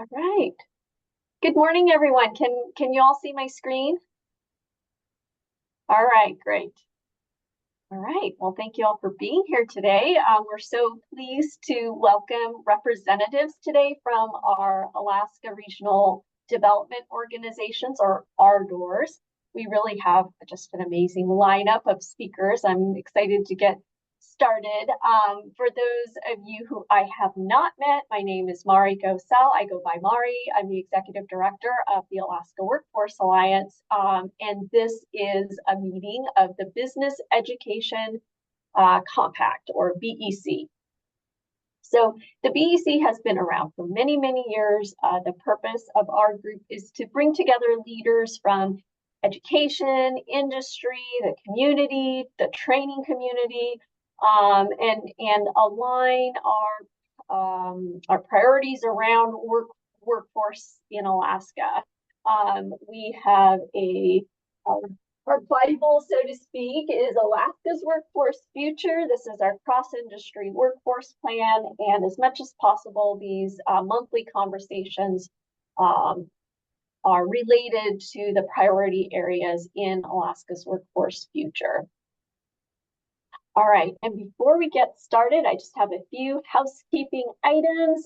All right. Good morning, everyone. Can you all see my screen? All right, great. All right. Well, thank you all for being here today. We're so pleased to welcome representatives today from our Alaska Regional Development Organizations, or ARDORs. We really have just an amazing lineup of speakers. I'm excited to get started. For those of you who I have not met, my name is Mari Gosel. I go by Mari. I'm the Executive Director of the Alaska Workforce Alliance, and this is a meeting of the Business Education Compact, or BEC. So the BEC has been around for many, many years. The purpose of our group is to bring together leaders from education, industry, the community, the training community, and align our priorities around workforce in Alaska. We have our Bible, so to speak, is Alaska's Workforce Future. This is our cross-industry workforce plan, and as much as possible, these monthly conversations are related to the priority areas in Alaska's workforce future. All right, and before we get started, I just have a few housekeeping items.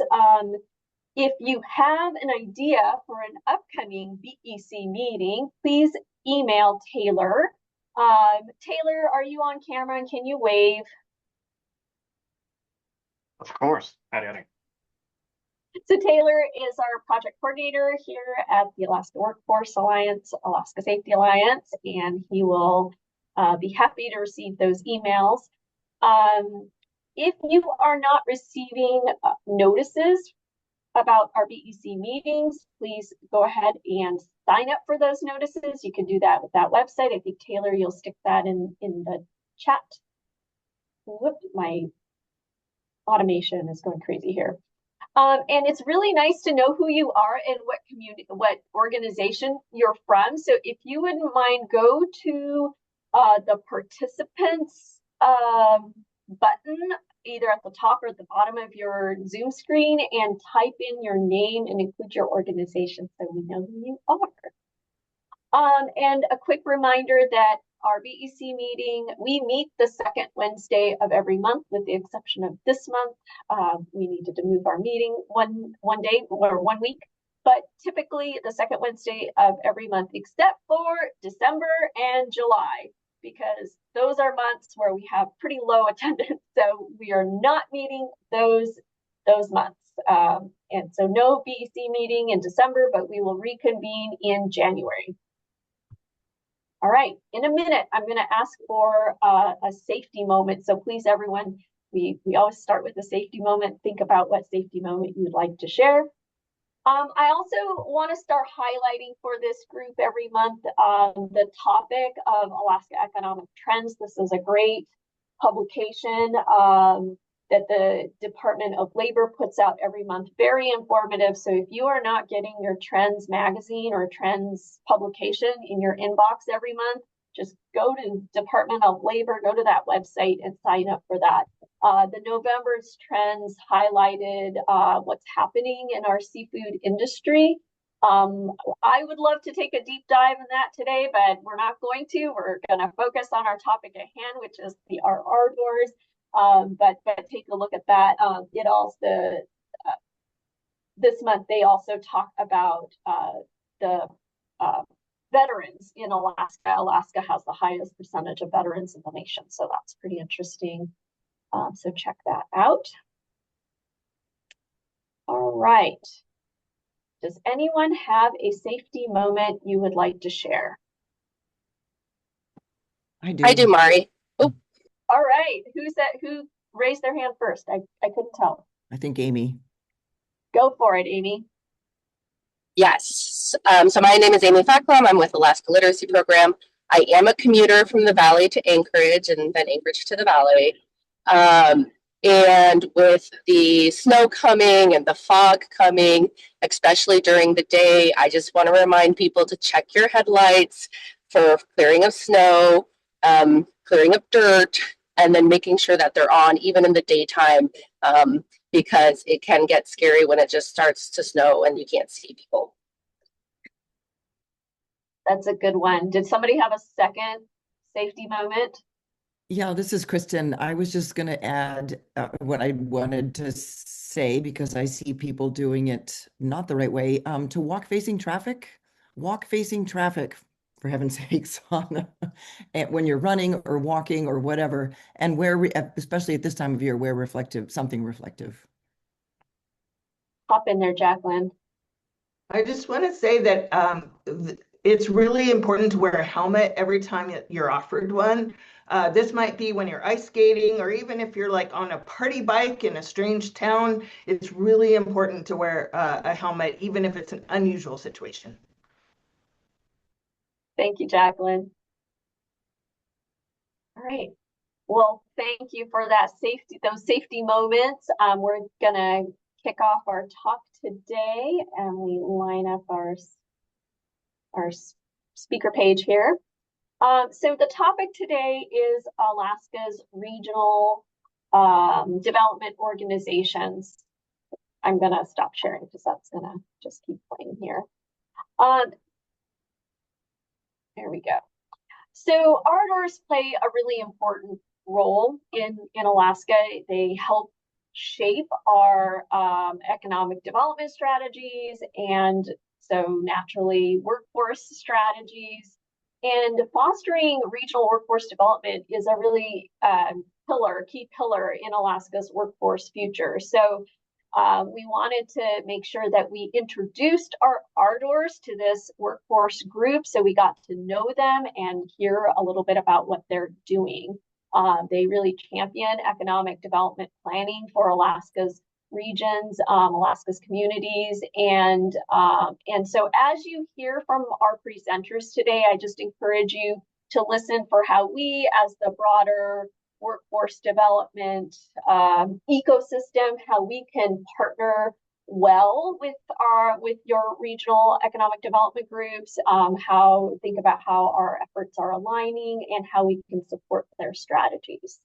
If you have an idea for an upcoming BEC meeting, please email Taylor. Taylor, are you on camera and can you wave? Of course. Howdy. So Taylor is our project coordinator here at the Alaska Workforce Alliance, Alaska Safety Alliance, and he will be happy to receive those emails. If you are not receiving notices about our BEC meetings, please go ahead and sign up for those notices. You can do that with that website. I think, Taylor, you'll stick that in the chat. Whoop, my automation is going crazy here. And it's really nice to know who you are and what community, what organization you're from. So if you wouldn't mind, go to the participants button, either at the top or at the bottom of your Zoom screen, and type in your name and include your organization so we know who you are. And a quick reminder that our BEC meeting, we meet the second Wednesday of every month, with the exception of this month. We needed to move our meeting one day or 1 week, but typically the second Wednesday of every month, except for December and July, because those are months where we have pretty low attendance. So we are not meeting those months. And so no BEC meeting in December, but we will reconvene in January. All right, in a minute, I'm going to ask for a safety moment. So please, everyone, we always start with a safety moment. Think about what safety moment you'd like to share. I also want to start highlighting for this group every month the topic of Alaska economic trends. This is a great publication that the Department of Labor puts out every month, very informative. So if you are not getting your Trends magazine or Trends publication in your inbox every month, just go to Department of Labor, go to that website and sign up for that. The November's trends highlighted what's happening in our seafood industry. I would love to take a deep dive in that today, but we're not going to. We're going to focus on our topic at hand, which is the ARDORs. But take a look at that. It also, this month, they also talk about the veterans in Alaska. Alaska has the highest percentage of veterans in the nation, so that's pretty interesting. So check that out. All right. Does anyone have a safety moment you would like to share? I do. I do, Mari. Oh. All right. Who raised their hand first? I couldn't tell. I think Amy. Go for it, Amy. Yes. So my name is Amy Facklum. I'm with Alaska Literacy Program. I am a commuter from the Valley to Anchorage and then Anchorage to the Valley. And with the snow coming and the fog coming, especially during the day, I just want to remind people to check your headlights for clearing of snow, clearing of dirt, and then making sure that they're on even in the daytime. because it can get scary when it just starts to snow and you can't see people. That's a good one. Did somebody have a second safety moment? Yeah, this is Kristin. I was just going to add what I wanted to say because I see people doing it not the right way. To walk facing traffic, for heaven's sakes, and when you're running or walking or whatever, and especially at this time of year, wear something reflective. Hop in there, Jacqueline. I just want to say that it's really important to wear a helmet every time you're offered one. This might be when you're ice skating, or even if you're like on a party bike in a strange town. It's really important to wear a helmet, even if it's an unusual situation. Thank you, Jacqueline. All right. Well, thank you for those safety moments. We're gonna kick off our talk today, and we line up our speaker page here. So the topic today is Alaska's regional development organizations. I'm gonna stop sharing because that's gonna just keep playing here. There we go. So ARDORs play a really important role in Alaska. They help shape our economic development strategies, and so naturally workforce strategies. And fostering regional workforce development is a really key pillar in Alaska's workforce future. So we wanted to make sure that we introduced our ARDORs to this workforce group, so we got to know them and hear a little bit about what they're doing. They really champion economic development planning for Alaska's regions, Alaska's communities, and so as you hear from our presenters today, I just encourage you to listen for how we, as the broader workforce development ecosystem, how we can partner well with your regional economic development groups, think about how our efforts are aligning and how we can support their strategies.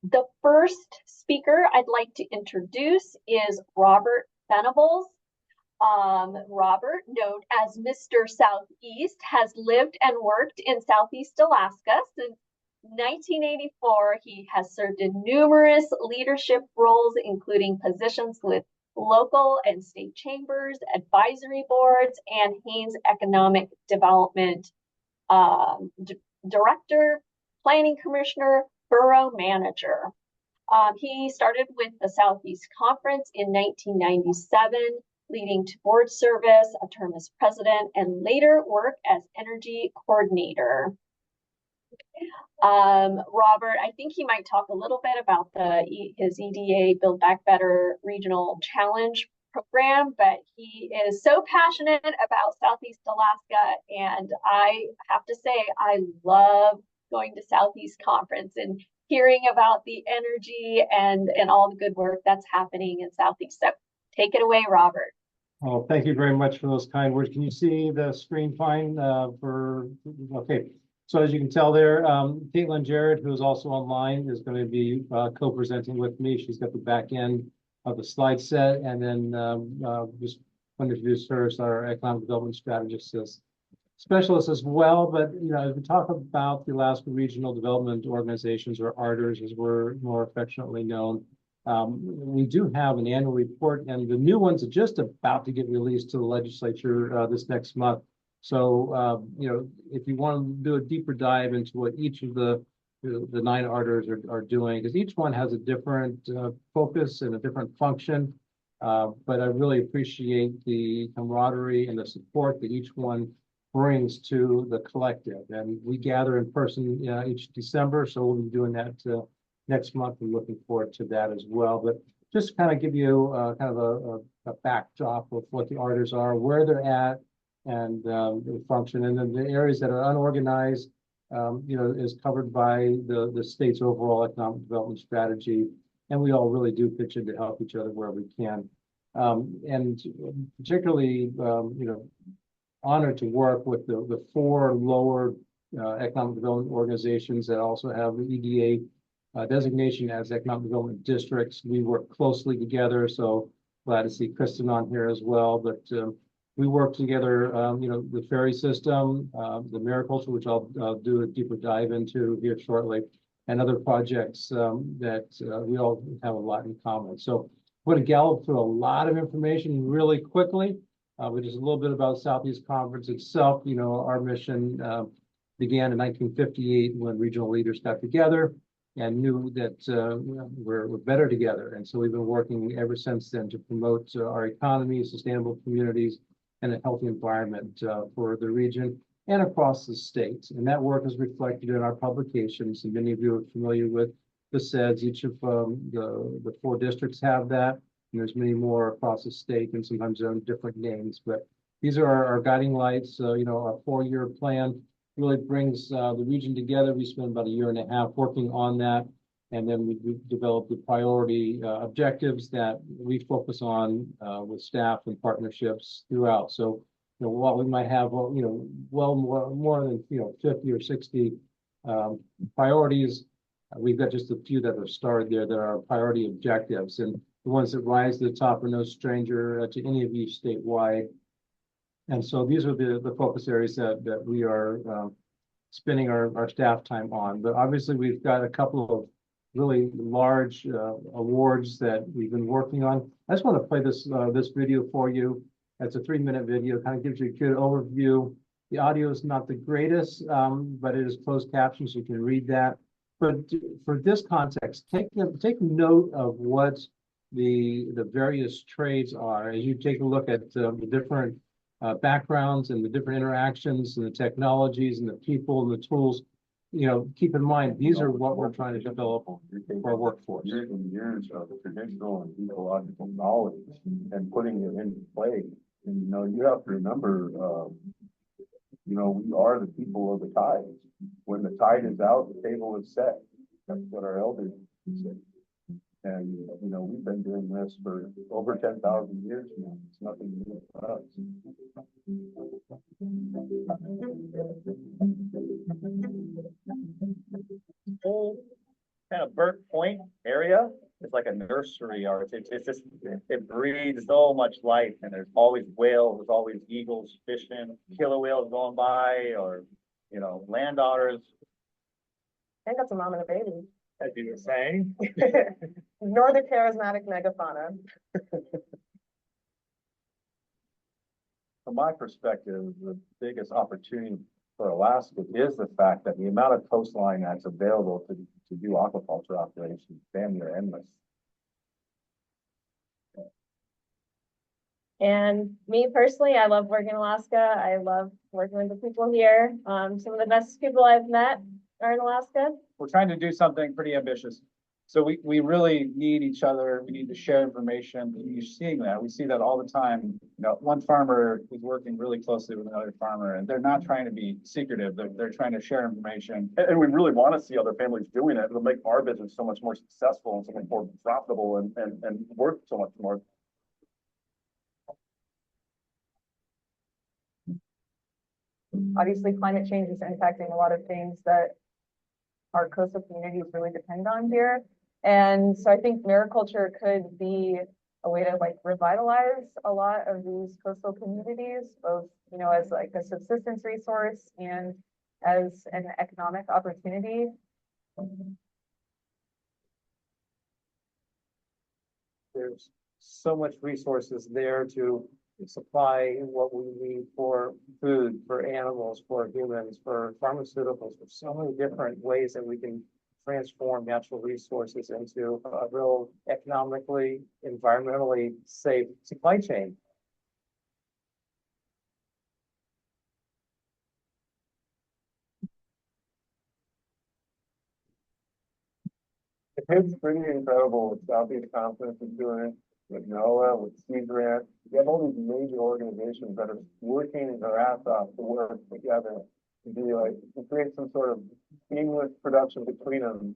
The first speaker I'd like to introduce is Robert Venables. Robert, known as Mr. Southeast, has lived and worked in Southeast Alaska since 1984. He has served in numerous leadership roles, including positions with local and state chambers, advisory boards, and Haines Economic Development Director, Planning Commissioner, Borough Manager. He started with the Southeast Conference in 1997, leading to board service, a term as president, and later work as energy coordinator. Robert, I think he might talk a little bit about his EDA Build Back Better Regional Challenge program, but he is so passionate about Southeast Alaska, and I have to say I love going to Southeast Conference and hearing about the energy and all the good work that's happening in Southeast. So take it away, Robert. Oh, thank you very much for those kind words. Can you see the screen fine? Okay. So as you can tell there, Caitlin Jarrett, who is also online, is going to be co-presenting with me. She's got the back end of the slide set, and then just want to introduce her as our economic development strategist specialist as well. But as we talk about the Alaska Regional Development Organizations, or ARDORs, as we're more affectionately known, we do have an annual report, and the new ones are just about to get released to the legislature this next month. So, if you want to do a deeper dive into what each of the 9 ARDORs are doing, because each one has a different focus and a different function, but I really appreciate the camaraderie and the support that each one brings to the collective. And we gather in person each December, so we'll be doing that next month. I'm looking forward to that as well. But just to kind of give you kind of a backdrop of what the ARDORs are, where they're at, and the function, and then the areas that are unorganized, is covered by the state's overall economic development strategy, and we all really do pitch in to help each other where we can, and particularly, honored to work with the 4 lower economic development organizations that also have the EDA designation as economic development districts. We work closely together, so glad to see Kristin on here as well. But we work together, the ferry system, the mariculture, which I'll do a deeper dive into here shortly, and other projects that we all have a lot in common. So I'm going to gallop through a lot of information really quickly, but just a little bit about Southeast Conference itself. Our mission began in 1958 when regional leaders got together and knew that we're better together. And so we've been working ever since then to promote our economy, sustainable communities, and a healthy environment for the region and across the state. And that work is reflected in our publications. And many of you are familiar with the SEDS. Each of the 4 districts have that. And there's many more across the state, and sometimes they're on different names. But these are our guiding lights. Our 4-year plan really brings the region together. We spent about 1.5 years working on that. And then we developed the priority objectives that we focus on with staff and partnerships throughout. So, while we might have, well more than 50 or 60 priorities, we've got just a few that are starred there that are priority objectives, and the ones that rise to the top are no stranger to any of you statewide. And so these are the focus areas that we are spending our staff time on. But obviously, we've got a couple of really large awards that we've been working on. I just want to play this video for you. It's a 3-minute video, kind of gives you a good overview. The audio is not the greatest, but it is closed captioned, so you can read that. But for this context, take note of what the various trades are as you take a look at the different backgrounds and the different interactions and the technologies and the people and the tools. Keep in mind, these are what we're trying to develop for our workforce. Years and years of traditional and ecological knowledge and putting it into play. And, you have to remember, we are the people of the tide. When the tide is out, the table is set. That's what our elders said. And, we've been doing this for over 10,000 years now. It's nothing new for us. Whole kind of Burke Point area is like a nursery, or it's just, it breeds so much life, and there's always whales, there's always eagles fishing, killer whales going by, or land otters. I think that's a mom and a baby. As you were saying. Nor the charismatic megafauna. From my perspective, the biggest opportunity for Alaska is the fact that the amount of coastline that's available to do aquaculture operations, damn near endless. And me personally, I love working in Alaska. I love working with the people here. Some of the best people I've met are in Alaska. We're trying to do something pretty ambitious. So we really need each other. We need to share information. You're seeing that. We see that all the time. One farmer is working really closely with another farmer, and they're not trying to be secretive. They're trying to share information. And we really want to see other families doing it. It'll make our business so much more successful and so much more profitable and worth so much more. Obviously, climate change is impacting a lot of things that our coastal communities really depend on here. And so I think mariculture could be a way to revitalize a lot of these coastal communities, both, as a subsistence resource and as an economic opportunity. There's so much resources there to supply what we need for food, for animals, for humans, for pharmaceuticals, for so many different ways that we can transform natural resources into a real economically, environmentally safe supply chain. It's pretty incredible what Southeast Conference is doing with NOAA, with Sea Grant. You have all these major organizations that are working their ass off to work together to create some sort of seamless production between them.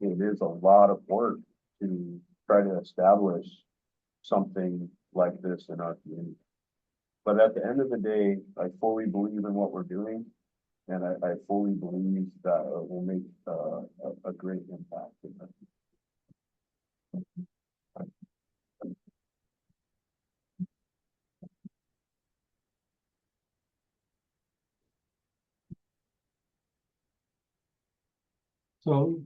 It is a lot of work to try to establish something like this in our community. But at the end of the day, I fully believe in what we're doing. And I fully believe that will make a great impact. So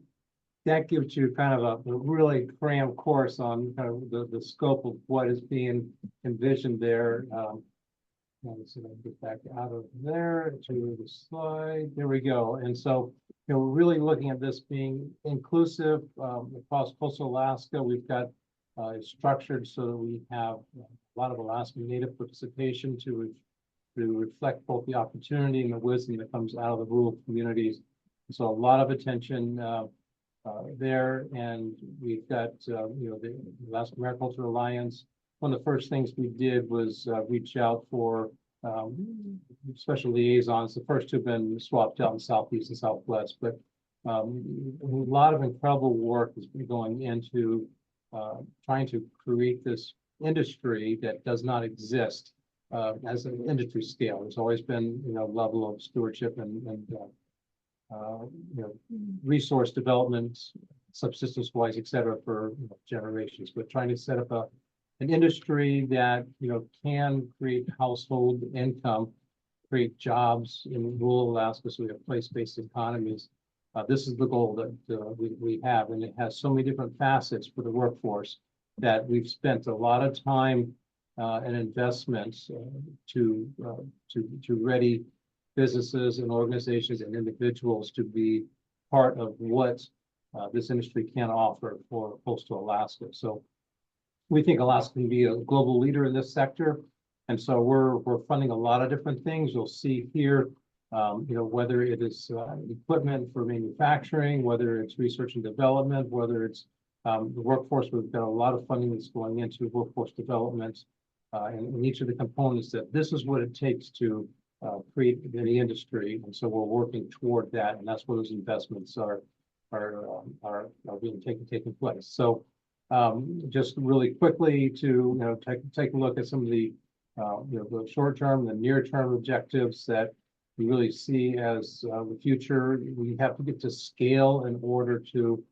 that gives you kind of a really crammed course on kind of the scope of what is being envisioned there. So I'll get back out of there to the slide. There we go. And so, we're really looking at this being inclusive across coastal Alaska. We've got structured so that we have a lot of Alaskan Native participation to reflect both the opportunity and the wisdom that comes out of the rural communities. So a lot of attention there, and we've got the Alaska Mariculture Alliance. One of the first things we did was reach out for special liaisons. The first two have been swapped out in Southeast and Southwest, but a lot of incredible work has been going into trying to create this industry that does not exist as an industry scale. There's always been level of stewardship and resource development, subsistence wise, et cetera, for generations, but trying to set up an industry that can create household income, create jobs in rural Alaska, so we have place-based economies. This is the goal that we have, and it has so many different facets for the workforce that we've spent a lot of time and investments to ready businesses and organizations and individuals to be part of what this industry can offer for coastal Alaska. So we think Alaska can be a global leader in this sector. And so we're funding a lot of different things. You'll see here, whether it is equipment for manufacturing, whether it's research and development, whether it's the workforce. We've got a lot of funding that's going into workforce development and each of the components that this is what it takes to create the industry. And so we're working toward that, and that's where those investments are being taking place. So just really quickly to take a look at some of the the short-term, the near-term objectives that we really see as the future. We have to get to scale in order to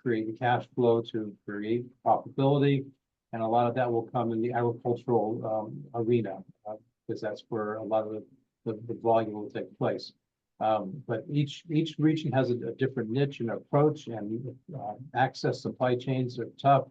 create the cash flow, to create profitability, and a lot of that will come in the agricultural arena because that's where a lot of the volume will take place. But each region has a different niche and approach, and access supply chains are tough,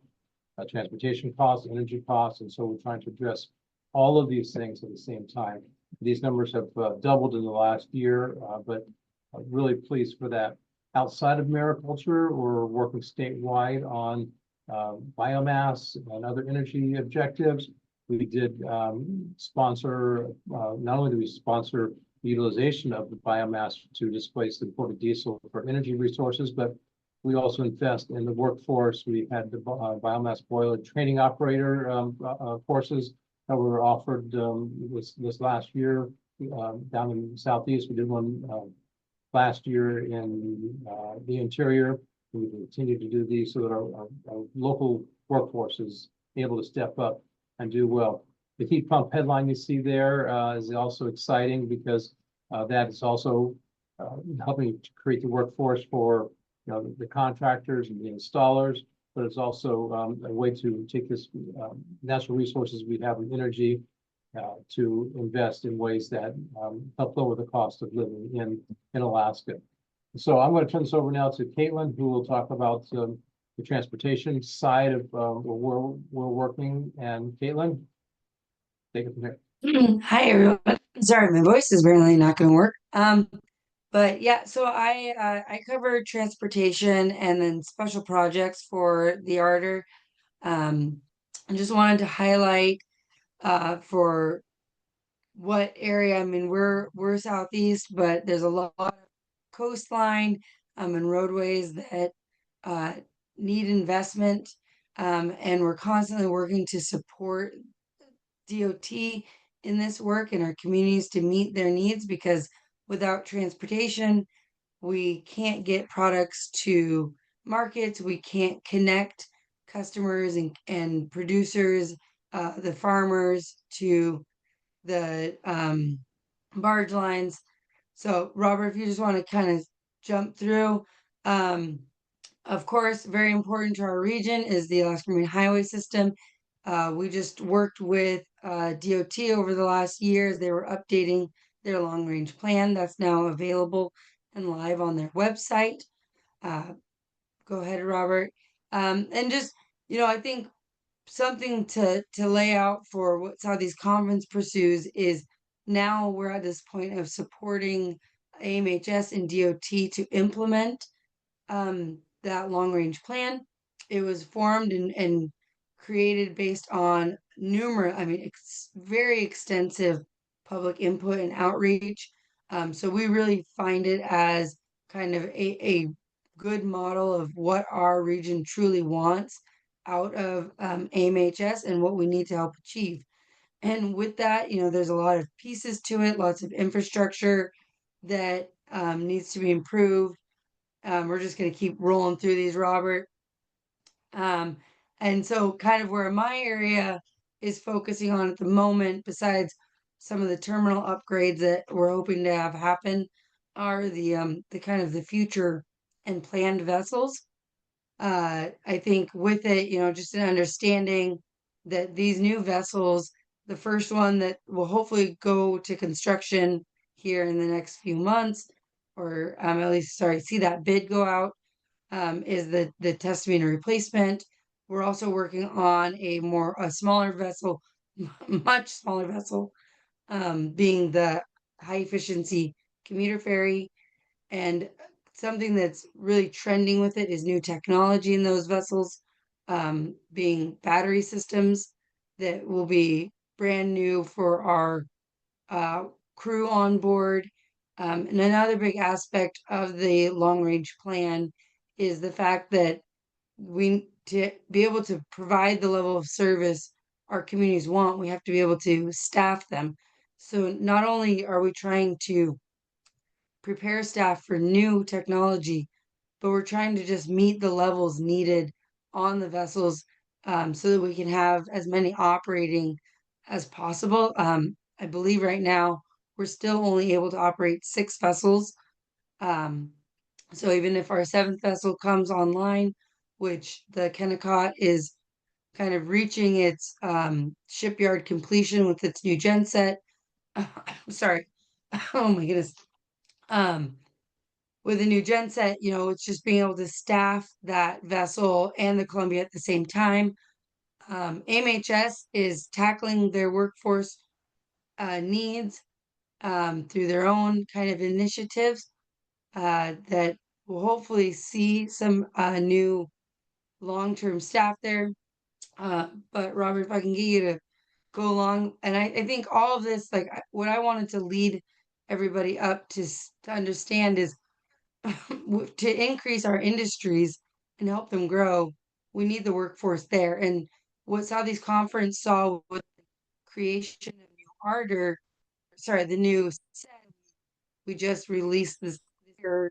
transportation costs, energy costs, and so we're trying to address all of these things at the same time. These numbers have doubled in the last year, but I'm really pleased for that. Outside of mariculture, we're working statewide on biomass and other energy objectives. We did sponsor, not only do we sponsor the utilization of the biomass to displace imported diesel for energy resources, but we also invest in the workforce. We had the biomass boiler training operator courses that were offered this last year down in the Southeast. We did one last year in the interior. We continue to do these so that our local workforce is able to step up and do well. The heat pump headline you see there is also exciting because that is also helping to create the workforce for the contractors and the installers, but it's also a way to take this natural resources we have in energy to invest in ways that help lower the cost of living in Alaska. So I'm going to turn this over now to Caitlin, who will talk about the transportation side of where we're working. And Caitlin, take it from here. Hi, everyone. Sorry, my voice is apparently not going to work. But yeah, so I cover transportation and then special projects for the ARDOR. I just wanted to highlight for what area. I mean, we're southeast, but there's a lot of coastline and roadways that need investment, and we're constantly working to support DOT in this work and our communities to meet their needs, because without transportation, we can't get products to markets, we can't connect customers and producers, the farmers to the barge lines. So Robert, if you just want to kind of jump through, of course, very important to our region is the Alaska Marine Highway System. We just worked with DOT over the last years. They were updating their long range plan that's now available and live on their website. Go ahead, Robert. And just, I think something to lay out for what Southeast Conference pursues is now we're at this point of supporting AMHS and DOT to implement that long range plan. It was formed and created based on numerous, very extensive public input and outreach. So we really find it as kind of a good model of what our region truly wants out of AMHS and what we need to help achieve. And with that, there's a lot of pieces to it, lots of infrastructure that needs to be improved. We're just going to keep rolling through these, Robert. And so kind of where my area is focusing on at the moment, besides some of the terminal upgrades that we're hoping to have happen, are the kind of the future and planned vessels. I think with it, just an understanding that these new vessels, the first one that will hopefully go to construction here in the next few months, or at least, see that bid go out, is the Testamina replacement. We're also working on a smaller vessel, much smaller vessel, being the high efficiency commuter ferry. And something that's really trending with it is new technology in those vessels, being battery systems that will be brand new for our crew on board. And another big aspect of the long range plan is the fact that to be able to provide the level of service our communities want, we have to be able to staff them. So not only are we trying to prepare staff for new technology, but we're trying to just meet the levels needed on the vessels, so that we can have as many operating as possible. I believe right now we're still only able to operate 6 vessels. So even if our 7th vessel comes online, which the Kennecott is kind of reaching its shipyard completion with its new genset. Sorry. Oh my goodness. With a new genset, it's just being able to staff that vessel and the Columbia at the same time. AMHS is tackling their workforce needs through their own kind of initiatives that will hopefully see some new long-term staff there. But Robert, if I can get you to go along, and I think all of this, like what I wanted to lead everybody up to understand is to increase our industries and help them grow, we need the workforce there. And what Southeast Conference saw with the creation of new Ardor, the new set, we just released this year,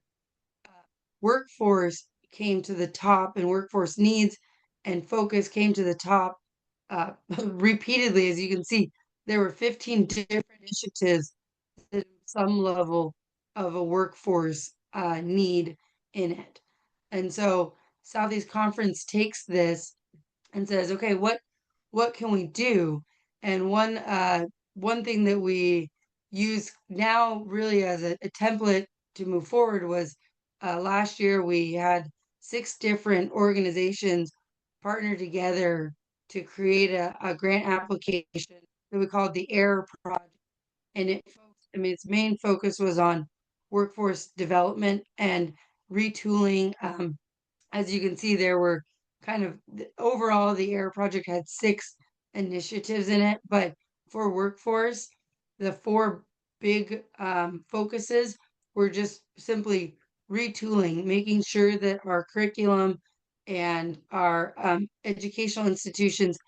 workforce came to the top, and workforce needs and focus came to the top repeatedly. As you can see, there were 15 different initiatives that some level of a workforce need in it. And so Southeast Conference takes this and says, okay, what can we do? And one thing that we use now really as a template to move forward was last year we had 6 different organizations partner together to create a grant application that we called the AIR project. And its main focus was on workforce development and retooling. As you can see, there were kind of overall, the AIR project had 6 initiatives in it, but for workforce, the 4 big focuses were just simply retooling, making sure that our curriculum and our educational institutions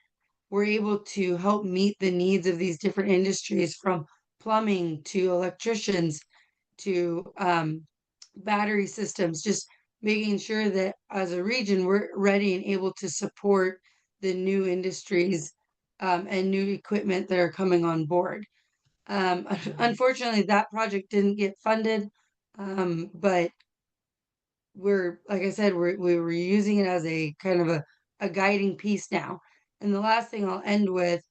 were able to help meet the needs of these different industries, from plumbing to electricians to battery systems, just making sure that as a region we're ready and able to support the new industries and new equipment that are coming on board. Unfortunately, that project didn't get funded, but like I said, we were using it as a kind of a guiding piece now. And the last thing I'll end with,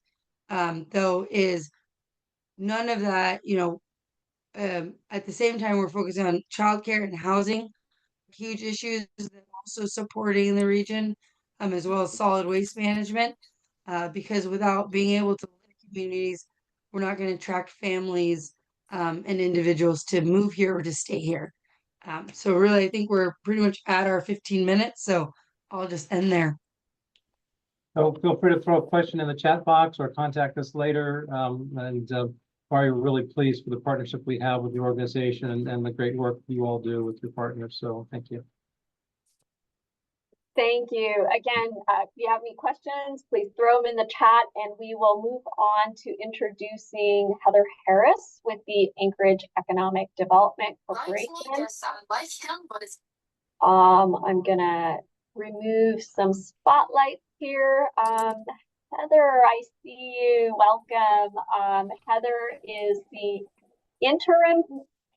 though, is none of that, at the same time, we're focusing on childcare and housing, huge issues that also supporting the region, as well as solid waste management, because without being able to live in communities, we're not going to attract families and individuals to move here or to stay here. So really, I think we're pretty much at our 15 minutes, so I'll just end there. So feel free to throw a question in the chat box or contact us later. We're really pleased with the partnership we have with the organization and the great work you all do with your partners. So thank you. Thank you. Again, if you have any questions, please throw them in the chat and we will move on to introducing Heather Harris with the Anchorage Economic Development Corporation. I'm gonna remove some spotlights here. Heather, I see you. Welcome. Heather is the interim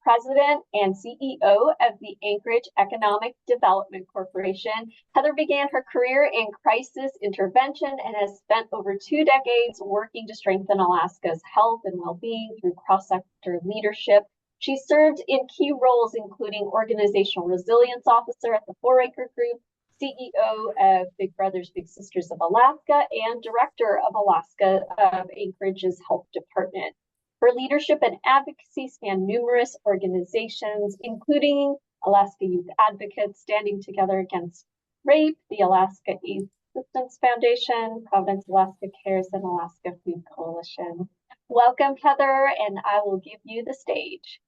president and CEO of the Anchorage Economic Development Corporation. Heather began her career in crisis intervention and has spent over 2 decades working to strengthen Alaska's health and well-being through cross-sector leadership. She served in key roles, including Organizational Resilience Officer at the 4Acre Group, CEO of Big Brothers Big Sisters of Alaska, and Director of Alaska of Anchorage's Health Department. Her leadership and advocacy span numerous organizations, including Alaska Youth Advocates Standing Together Against Rape, the Alaska AIDS Assistance Foundation, Providence Alaska Cares, and Alaska Food Coalition. Welcome, Heather, and I will give you the stage.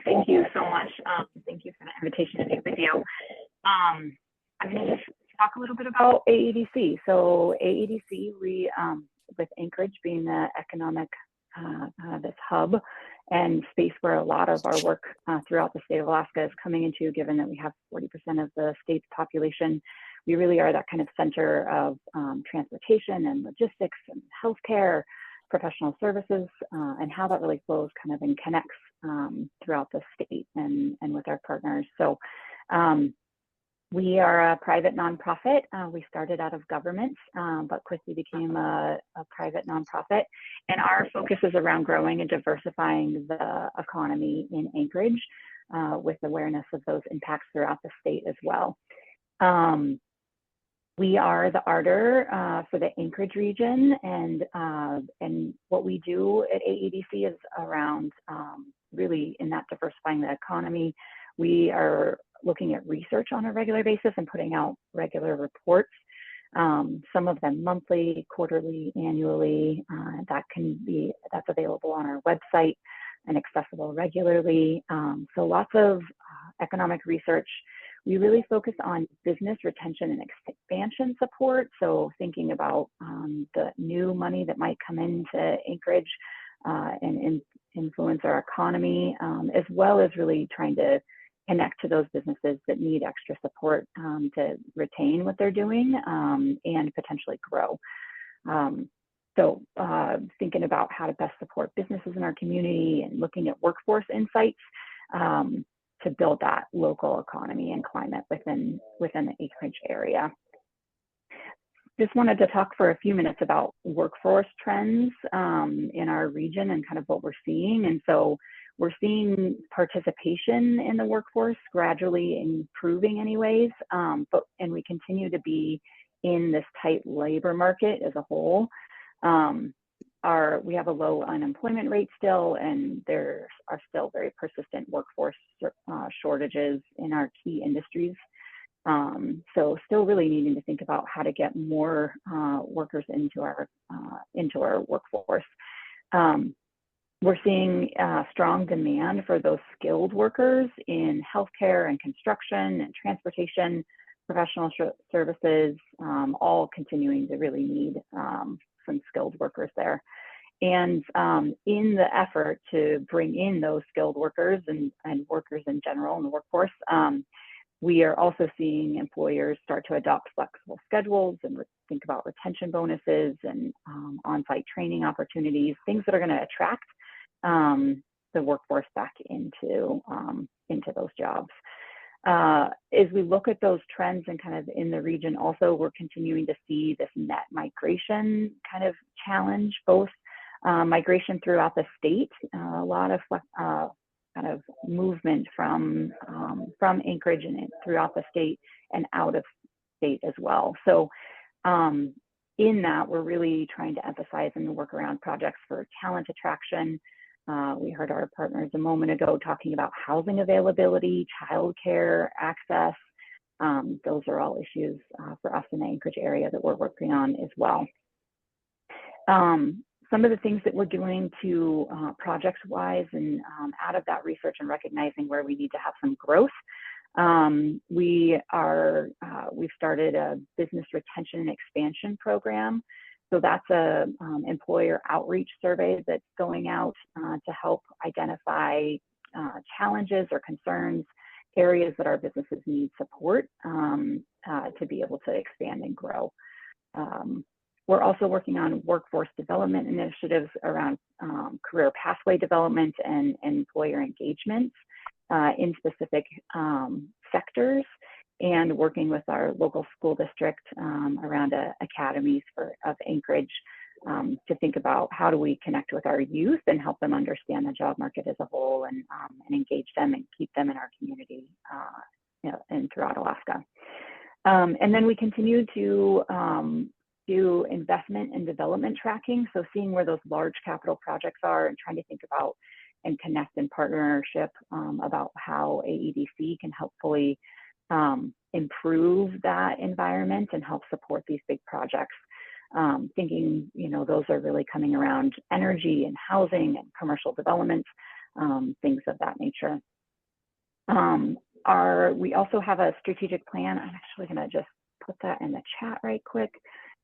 Thank you so much. Thank you for the invitation to do video. I'm going to just talk a little bit about AEDC. So AEDC, we with Anchorage being the economic this hub and space where a lot of our work throughout the state of Alaska is coming into, given that we have 40% of the state's population. We really are that kind of center of transportation and logistics and healthcare, professional services, and how that really flows kind of and connects throughout the state and with our partners. So we are a private nonprofit. We started out of government, but quickly became a private nonprofit. And our focus is around growing and diversifying the economy in Anchorage with awareness of those impacts throughout the state as well. We are the ARDOR for the Anchorage region, and what we do at AEDC is around really in that diversifying the economy. We are looking at research on a regular basis and putting out regular reports, some of them monthly, quarterly, annually. That's available on our website and accessible regularly. So lots of economic research. We really focus on business retention and expansion support. So thinking about the new money that might come into Anchorage and influence our economy, as well as really trying to connect to those businesses that need extra support to retain what they're doing and potentially grow. So thinking about how to best support businesses in our community and looking at workforce insights to build that local economy and climate within the Anchorage area. Just wanted to talk for a few minutes about workforce trends in our region and kind of what we're seeing. And so we're seeing participation in the workforce gradually improving anyways, and we continue to be in this tight labor market as a whole. We have a low unemployment rate still, and there are still very persistent workforce shortages in our key industries. So still really needing to think about how to get more workers into our workforce. We're seeing strong demand for those skilled workers in healthcare and construction and transportation, professional services, all continuing to really need some skilled workers there. And in the effort to bring in those skilled workers and workers in general in the workforce, We are also seeing employers start to adopt flexible schedules and think about retention bonuses and on-site training opportunities, things that are going to attract the workforce back into those jobs. As we look at those trends and kind of in the region also, we're continuing to see this net migration kind of challenge, both migration throughout the state, a lot of kind of movement from Anchorage and throughout the state and out of state as well. So in that, we're really trying to emphasize and work around projects for talent attraction. We heard our partners a moment ago talking about housing availability, childcare access. Those are all issues for us in the Anchorage area that we're working on as well. Some of the things that we're doing to projects-wise and out of that research and recognizing where we need to have some growth, we've started a business retention and expansion program. So that's a employer outreach survey that's going out to help identify challenges or concerns, areas that our businesses need support to be able to expand and grow. We're also working on workforce development initiatives around career pathway development and employer engagement in specific sectors, and working with our local school district around academies of Anchorage to think about how do we connect with our youth and help them understand the job market as a whole and engage them and keep them in our community and throughout Alaska. And then we continue to do investment and development tracking. So seeing where those large capital projects are and trying to think about and connect in partnership about how AEDC can helpfully improve that environment and help support these big projects. Thinking, those are really coming around energy and housing and commercial development, things of that nature. We also have a strategic plan. I'm actually going to just put that in the chat right quick.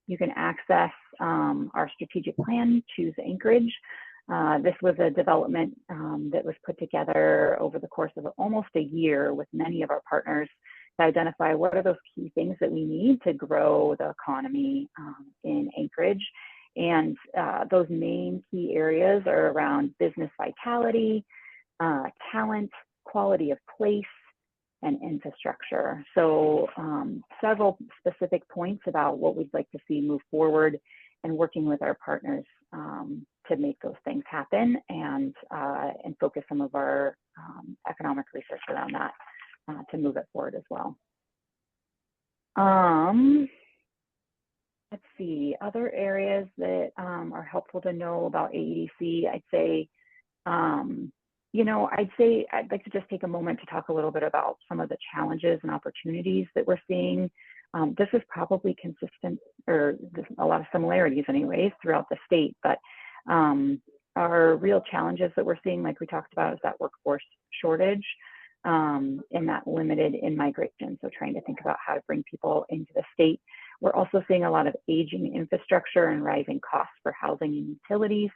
You can access our strategic plan, Choose Anchorage. This was a development that was put together over the course of almost a year with many of our partners to identify what are those key things that we need to grow the economy in Anchorage. And those main key areas are around business vitality, talent, quality of place, and infrastructure. So several specific points about what we'd like to see move forward and working with our partners to make those things happen and focus some of our economic research around that to move it forward as well. Let's see, other areas that are helpful to know about AEDC, I'd say, I'd like to just take a moment to talk a little bit about some of the challenges and opportunities that we're seeing. This is probably consistent, or there's a lot of similarities anyways throughout the state, but our real challenges that we're seeing, like we talked about, is that workforce shortage and that limited in-migration. So trying to think about how to bring people into the state. We're also seeing a lot of aging infrastructure and rising costs for housing and utilities.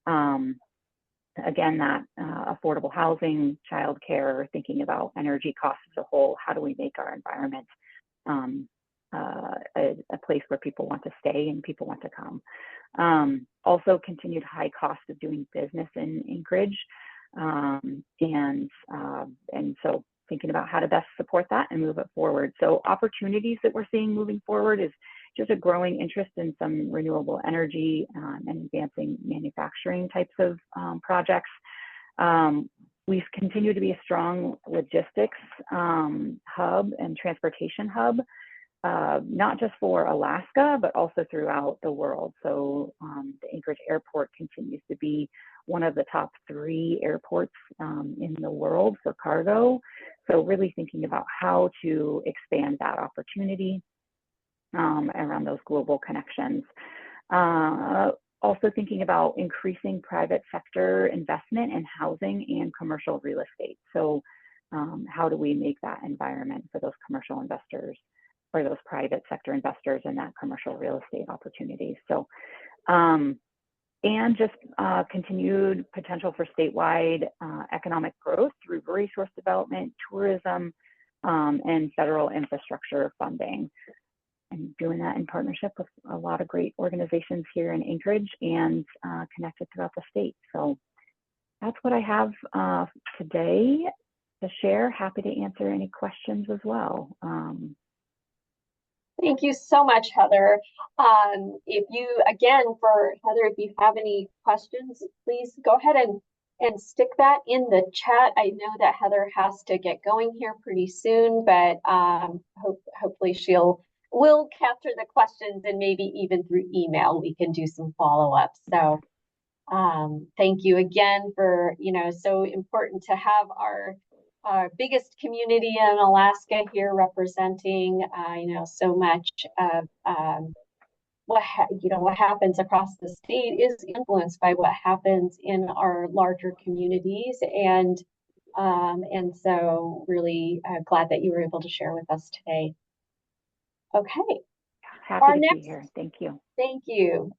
Again, that affordable housing, childcare, thinking about energy costs as a whole. How do we make our environment a place where people want to stay and people want to come? Also, continued high cost of doing business in Anchorage, and so thinking about how to best support that and move it forward. So opportunities that we're seeing moving forward is just a growing interest in some renewable energy and advancing manufacturing types of projects. We've continued to be a strong logistics hub and transportation hub, not just for Alaska, but also throughout the world. So the Anchorage Airport continues to be one of the top 3 airports in the world for cargo. So really thinking about how to expand that opportunity around those global connections. Also thinking about increasing private sector investment in housing and commercial real estate. So how do we make that environment for those commercial investors or those private sector investors in that commercial real estate opportunities? So, and just continued potential for statewide economic growth through resource development, tourism, and federal infrastructure funding. And doing that in partnership with a lot of great organizations here in Anchorage and connected throughout the state. So that's what I have today to share. Happy to answer any questions as well. Thank you so much, Heather. If you, again, for Heather, if you have any questions, please go ahead and stick that in the chat. I know that Heather has to get going here pretty soon, but hopefully we'll capture the questions, and maybe even through email we can do some follow-up. So thank you again for, so important to have our biggest community in Alaska here representing, so much of what happens across the state is influenced by what happens in our larger communities, and so really glad that you were able to share with us today. Okay. Happy to be here. Thank you. Thank you.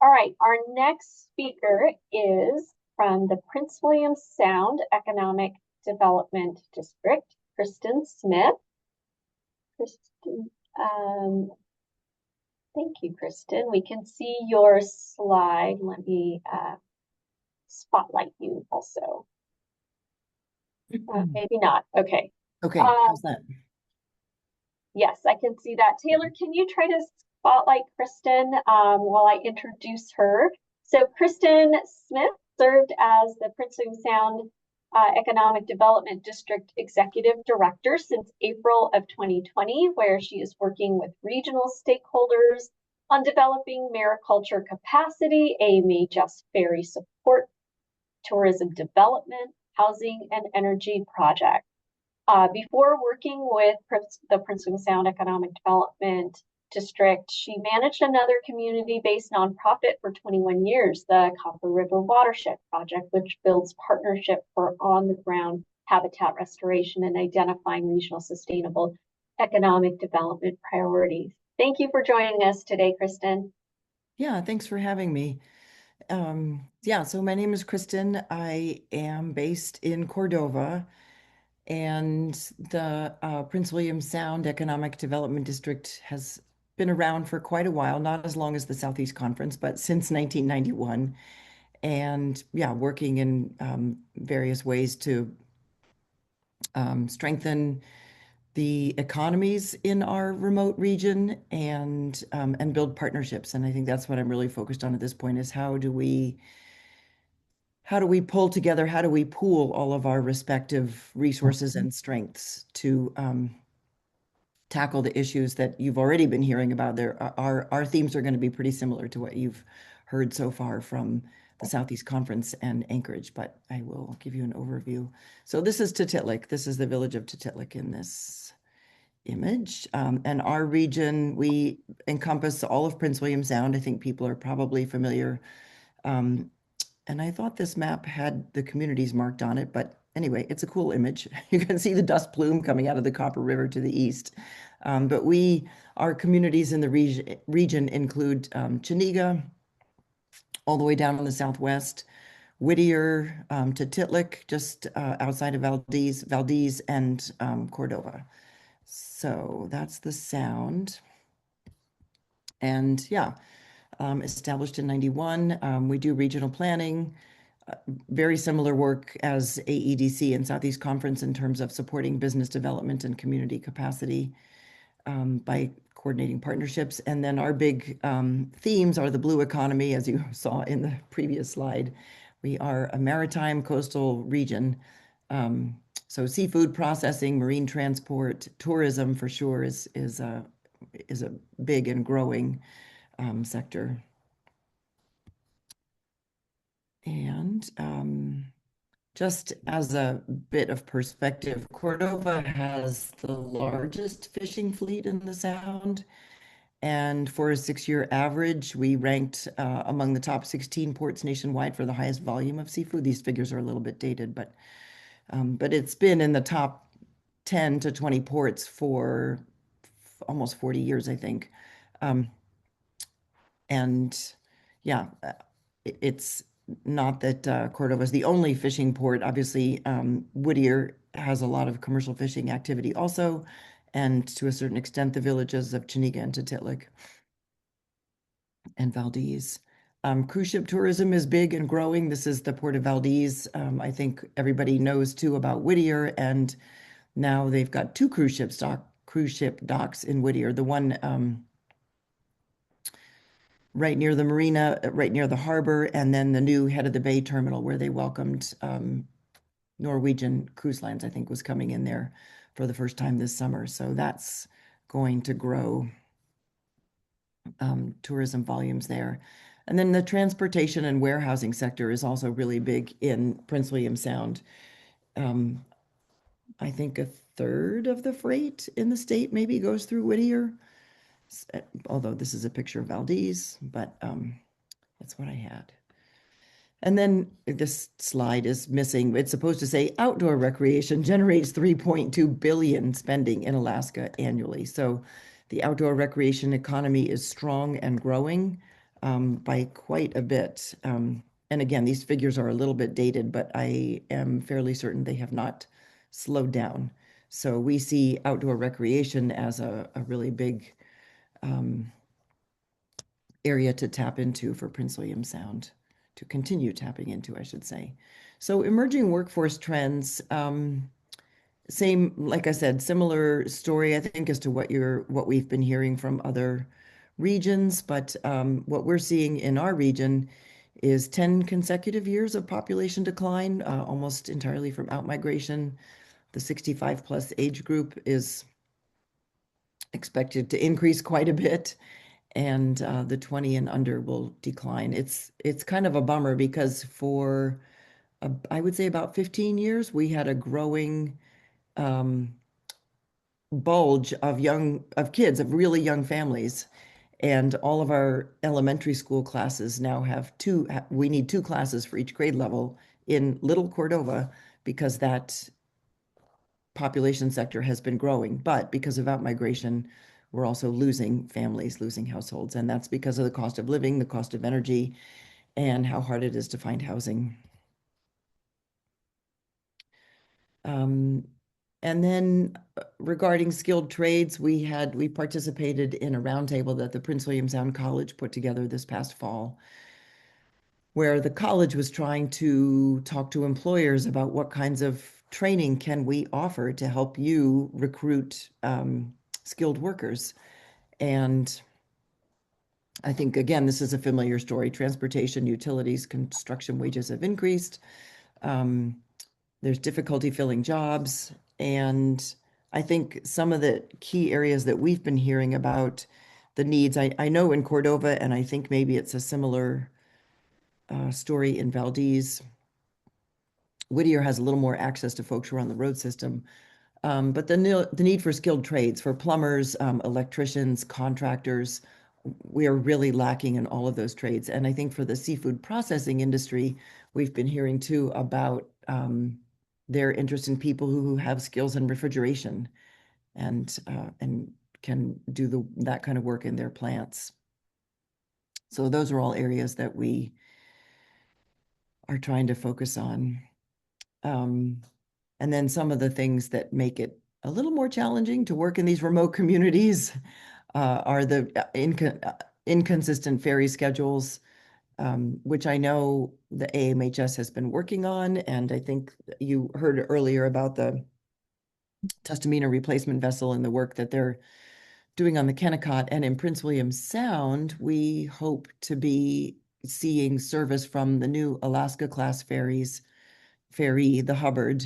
All right, our next speaker is from the Prince William Sound Economic Development District, Kristin Smith. Kristin, thank you, Kristin. We can see your slide. Let me spotlight you also. Maybe not. Okay. Okay, how's that? Yes, I can see that. Taylor, can you try to spotlight Kristin while I introduce her? So Kristin Smith served as the Prince William Sound Economic Development District Executive Director since April of 2020, where she is working with regional stakeholders on developing mariculture capacity, a just ferry support, tourism development, housing, and energy projects. Before working with the Prince William Sound Economic Development District, she managed another community-based nonprofit for 21 years, the Copper River Watershed Project, which builds partnership for on-the-ground habitat restoration and identifying regional sustainable economic development priorities. Thank you for joining us today, Kristin. Yeah, thanks for having me. So my name is Kristin. I am based in Cordova, and the Prince William Sound Economic Development District has been around for quite a while, not as long as the Southeast Conference, but since 1991. And working in various ways to strengthen the economies in our remote region and build partnerships. And I think that's what I'm really focused on at this point, is how do we pull together, how do we pool all of our respective resources and strengths to tackle the issues that you've already been hearing about. Our themes are going to be pretty similar to what you've heard so far from the Southeast Conference and Anchorage, but I will give you an overview. So this is Tutitlik. This is the village of Tutitlik in this image. And our region, we encompass all of Prince William Sound. I think people are probably familiar. And I thought this map had the communities marked on it, but anyway, it's a cool image. You can see the dust plume coming out of the Copper River to the east. But our communities in the region include Chiniga, all the way down in the southwest, Whittier, Tutitlik, just outside of Valdez, and Cordova. So that's the sound. And established in 91. We do regional planning, very similar work as AEDC and Southeast Conference in terms of supporting business development and community capacity by coordinating partnerships. And then our big themes are the blue economy, as you saw in the previous slide. We are a maritime coastal region. So seafood processing, marine transport, tourism for sure is a big and growing sector. And just as a bit of perspective, Cordova has the largest fishing fleet in the Sound. And for a 6-year average, we ranked among the top 16 ports nationwide for the highest volume of seafood. These figures are a little bit dated, but it's been in the top 10 to 20 ports for almost 40 years, I think. It's not that Cordova is the only fishing port. Obviously, Whittier has a lot of commercial fishing activity also, and to a certain extent, the villages of Chiniga and Titlik and Valdez. Cruise ship tourism is big and growing. This is the port of Valdez. I think everybody knows too about Whittier, and now they've got two cruise ship docks in Whittier. The one right near the marina, right near the harbor, and then the new head of the bay terminal where they welcomed Norwegian Cruise Lines, I think, was coming in there for the first time this summer. So that's going to grow tourism volumes there. And then the transportation and warehousing sector is also really big in Prince William Sound. I think a third of the freight in the state maybe goes through Whittier, although this is a picture of Valdez, but that's what I had. And then this slide is missing. It's supposed to say outdoor recreation generates 3.2 billion spending in Alaska annually. So the outdoor recreation economy is strong and growing by quite a bit. And again, these figures are a little bit dated, but I am fairly certain they have not slowed down. So we see outdoor recreation as a really big area to tap into for Prince William Sound, to continue tapping into, I should say. So emerging workforce trends, same, like I said, similar story, I think, as to what we've been hearing from other regions, but what we're seeing in our region is 10 consecutive years of population decline, almost entirely from outmigration. The 65 plus age group is expected to increase quite a bit, and the 20 and under will decline. It's kind of a bummer because for I would say about 15 years we had a growing bulge of kids, of really young families, and all of our elementary school classes now have we need two classes for each grade level in Little Cordova because that population sector has been growing, but because of outmigration, we're also losing families, losing households, and that's because of the cost of living, the cost of energy, and how hard it is to find housing. And then regarding skilled trades, we participated in a roundtable that the Prince William Sound College put together this past fall, where the college was trying to talk to employers about what kinds of training can we offer to help you recruit skilled workers. And I think, again, this is a familiar story. Transportation, utilities, construction wages have increased. There's difficulty filling jobs. And I think some of the key areas that we've been hearing about the needs, I know in Cordova, and I think maybe it's a similar story in Valdez. Whittier has a little more access to folks who are on the road system. But the need for skilled trades, for plumbers, electricians, contractors, we are really lacking in all of those trades. And I think for the seafood processing industry, we've been hearing too about their interest in people who have skills in refrigeration and can do that kind of work in their plants. So those are all areas that we are trying to focus on. And then some of the things that make it a little more challenging to work in these remote communities are the inconsistent ferry schedules, which I know the AMHS has been working on. And I think you heard earlier about the Tustamina replacement vessel and the work that they're doing on the Kennecott. And in Prince William Sound, we hope to be seeing service from the new Alaska class ferry, the Hubbard,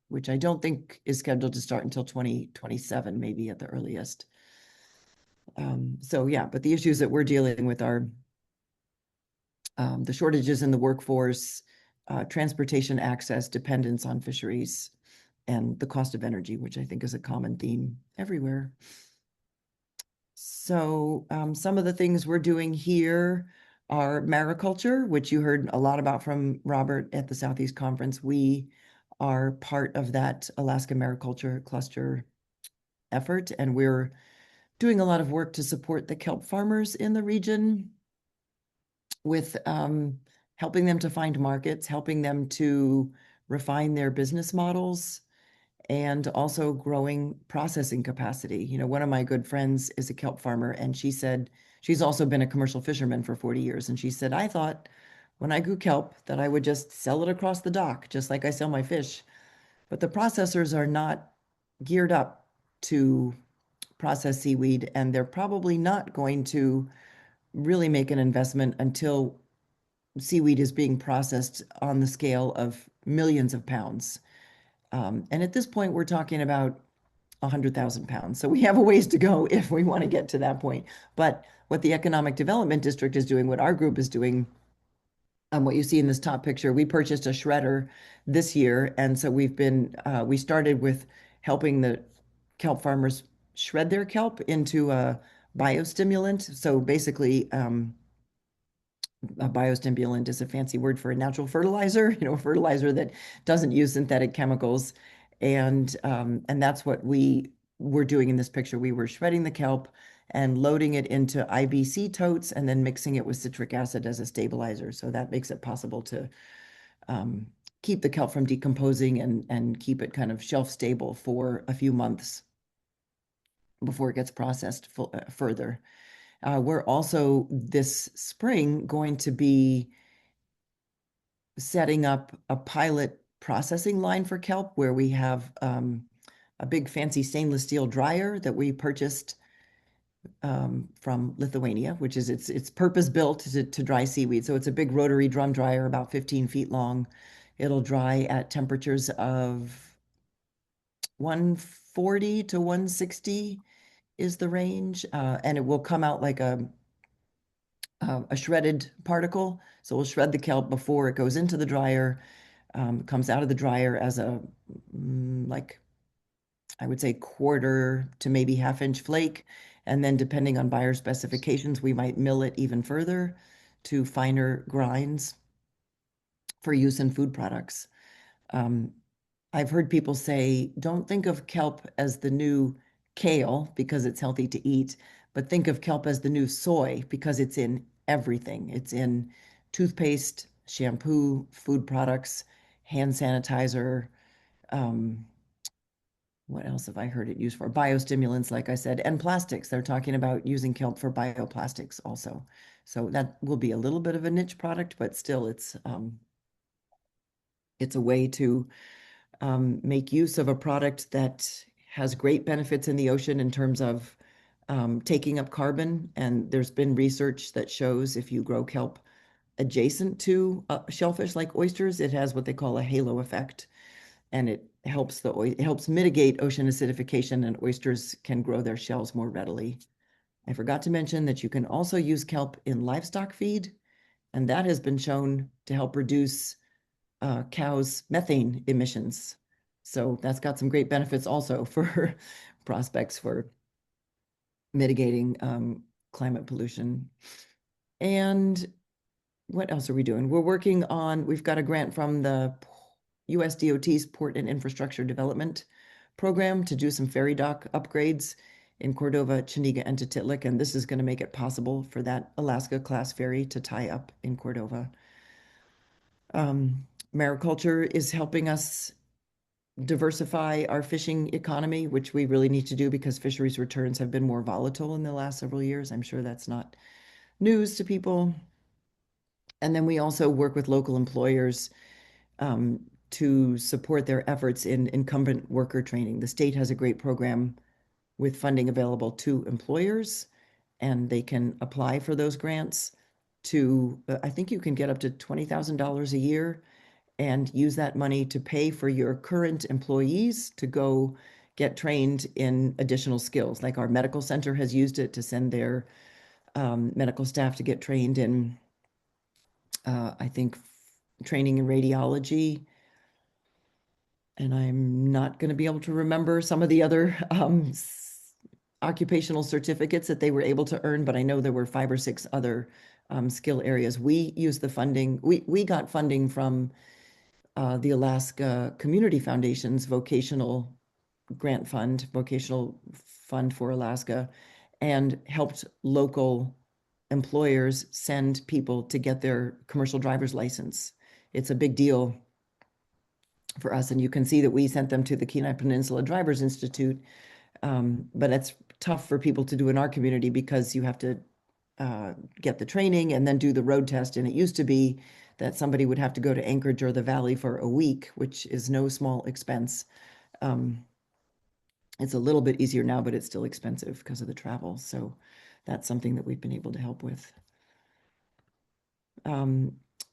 which I don't think is scheduled to start until 2027, maybe at the earliest. So yeah, but the issues that we're dealing with are the shortages in the workforce, transportation access, dependence on fisheries, and the cost of energy, which I think is a common theme everywhere. So some of the things we're doing here are mariculture, which you heard a lot about from Robert at the Southeast Conference. We are part of that Alaska Mariculture Cluster effort, and we're doing a lot of work to support the kelp farmers in the region with helping them to find markets, helping them to refine their business models, and also growing processing capacity. You know, one of my good friends is a kelp farmer, and she said she's also been a commercial fisherman for 40 years. And she said, I thought when I grew kelp that I would just sell it across the dock, just like I sell my fish. But the processors are not geared up to process seaweed, and they're probably not going to really make an investment until seaweed is being processed on the scale of millions of pounds. And at this point, we're talking about 100,000 pounds. So we have a ways to go if we want to get to that point. But what the Economic Development District is doing, what our group is doing, what you see in this top picture, we purchased a shredder this year. And so we started with helping the kelp farmers shred their kelp into a biostimulant. So basically, a biostimulant is a fancy word for a natural fertilizer, you know, a fertilizer that doesn't use synthetic chemicals. And that's what we were doing in this picture. We were shredding the kelp and loading it into IBC totes and then mixing it with citric acid as a stabilizer. So that makes it possible to keep the kelp from decomposing and keep it kind of shelf stable for a few months before it gets processed further. We're also this spring going to be setting up a pilot processing line for kelp where we have a big fancy stainless steel dryer that we purchased from Lithuania, which is it's purpose built to dry seaweed. So it's a big rotary drum dryer about 15 feet long. It'll dry at temperatures of 140 to 160 is the range, and it will come out like a shredded particle. So we'll shred the kelp before it goes into the dryer. Comes out of the dryer as a like I would say quarter to maybe half-inch flake. And then depending on buyer specifications, we might mill it even further to finer grinds for use in food products. I've heard people say, don't think of kelp as the new kale because it's healthy to eat, but think of kelp as the new soy because it's in everything. It's in toothpaste, shampoo, food products, hand sanitizer. What else have I heard it used for? Biostimulants, like I said, and plastics. They're talking about using kelp for bioplastics also. So that will be a little bit of a niche product, but still it's a way to make use of a product that has great benefits in the ocean in terms of taking up carbon. And there's been research that shows if you grow kelp adjacent to shellfish like oysters, it has what they call a halo effect. And it helps mitigate ocean acidification, and oysters can grow their shells more readily. I forgot to mention that you can also use kelp in livestock feed, and that has been shown to help reduce cows' methane emissions. So that's got some great benefits also for prospects for mitigating climate pollution. And what else are we doing? We've got a grant from the US DOT's Port and Infrastructure Development Program to do some ferry dock upgrades in Cordova, Chenega, and Titlik, and this is going to make it possible for that Alaska-class ferry to tie up in Cordova. Mariculture is helping us diversify our fishing economy, which we really need to do because fisheries returns have been more volatile in the last several years. I'm sure that's not news to people. And then we also work with local employers to support their efforts in incumbent worker training. The state has a great program with funding available to employers, and they can apply for those grants to, I think you can get up to $20,000 a year and use that money to pay for your current employees to go get trained in additional skills. Like our medical center has used it to send their medical staff to get trained in, I think, training in radiology. And I'm not going to be able to remember some of the other occupational certificates that they were able to earn, but I know there were 5 or 6 other skill areas. We used the funding. We got funding from the Alaska Community Foundation's vocational grant fund, vocational fund for Alaska, and helped local employers send people to get their commercial driver's license. It's a big deal for us, and you can see that we sent them to the Kenai Peninsula Drivers Institute, but it's tough for people to do in our community because you have to get the training and then do the road test, and it used to be that somebody would have to go to Anchorage or the Valley for a week, which is no small expense. It's a little bit easier now, but it's still expensive because of the travel. So that's something that we've been able to help with.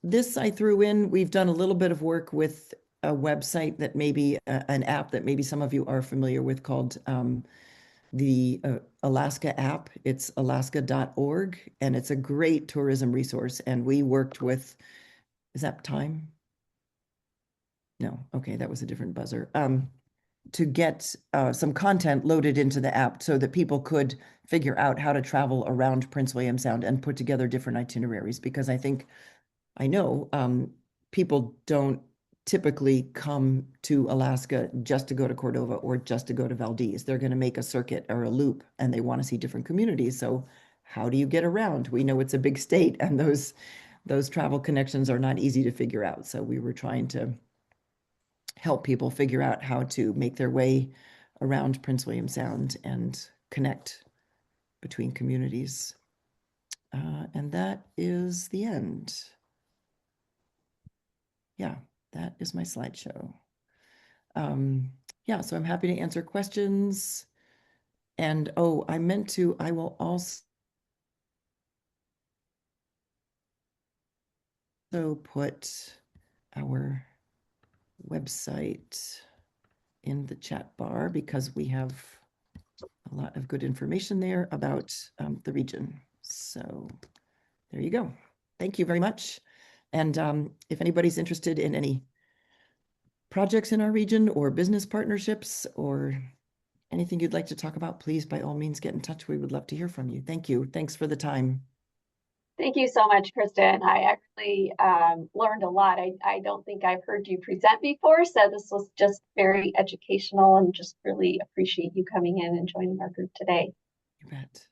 This I threw in. We've done a little bit of work with a website that maybe an app that maybe some of you are familiar with called the Alaska app. It's alaska.org, and it's a great tourism resource. And we worked with, is that time? No, okay, that was a different buzzer. To get some content loaded into the app so that people could figure out how to travel around Prince William Sound and put together different itineraries. Because I know people don't typically come to Alaska just to go to Cordova or just to go to Valdez. They're going to make a circuit or a loop, and they want to see different communities. So how do you get around? We know it's a big state, and those travel connections are not easy to figure out. So we were trying to help people figure out how to make their way around Prince William Sound and connect between communities. And that is the end. Yeah, that is my slideshow. Yeah, so I'm happy to answer questions. And I will also put our website in the chat bar because we have a lot of good information there about the region. So there you go. Thank you very much. And if anybody's interested in any projects in our region or business partnerships or anything you'd like to talk about, please, by all means, get in touch. We would love to hear from you. Thank you. Thanks for the time. Thank you so much, Kristin. I actually learned a lot. I don't think I've heard you present before, so this was just very educational, and just really appreciate you coming in and joining our group today. You bet.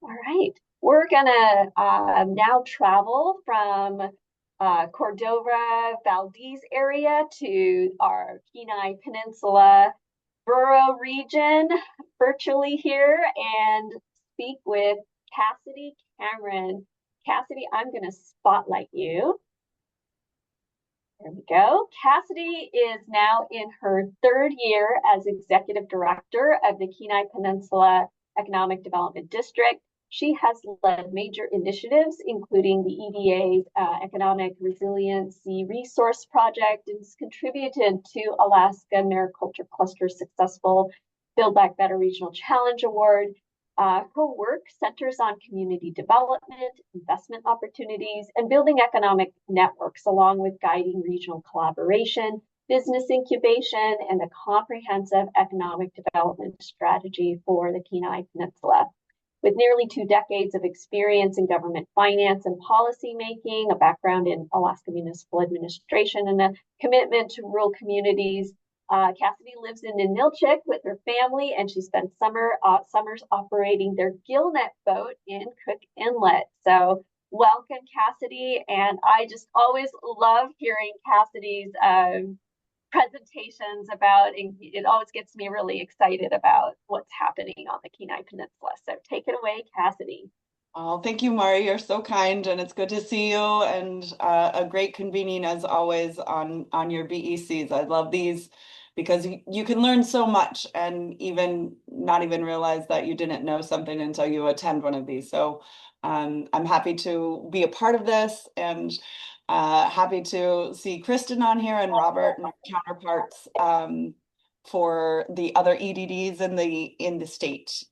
All right. We're gonna now travel from Cordova, Valdez area to our Kenai Peninsula Borough region virtually here and speak with Cassidi Cameron. Cassidi, I'm going to spotlight you. There we go. Cassidi is now in her third year as Executive Director of the Kenai Peninsula Economic Development District. She has led major initiatives, including the EDA's Economic Resiliency Resource Project, and has contributed to Alaska Mariculture Cluster's successful Build Back Better Regional Challenge Award. Her work centers on community development, investment opportunities, and building economic networks, along with guiding regional collaboration, business incubation, and a comprehensive economic development strategy for the Kenai Peninsula. With nearly 2 decades of experience in government finance and policy making, a background in Alaska municipal administration, and a commitment to rural communities, Cassidi lives in Ninilchik with her family, and she spends summers operating their gillnet boat in Cook Inlet. So welcome, Cassidi, and I just always love hearing Cassidy's presentations about, and it always gets me really excited about what's happening on the Kenai Peninsula. So take it away, Cassidi. Oh, thank you, Mari. You're so kind, and it's good to see you, and a great convening as always on your BECs. I love these because you can learn so much and even not even realize that you didn't know something until you attend one of these. So I'm happy to be a part of this, and happy to see Kristin on here and Robert and our counterparts for the other EDDs in the state.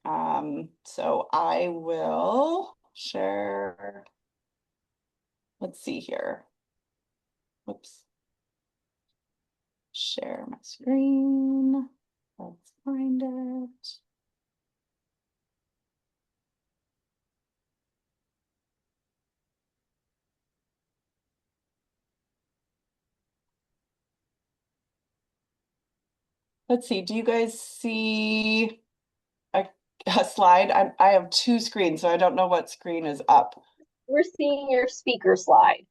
So I will share. Let's see here. Whoops. Share my screen. Let's find it. Let's see, do you guys see, a slide. I have two screens, so I don't know what screen is up. We're seeing your speaker slide.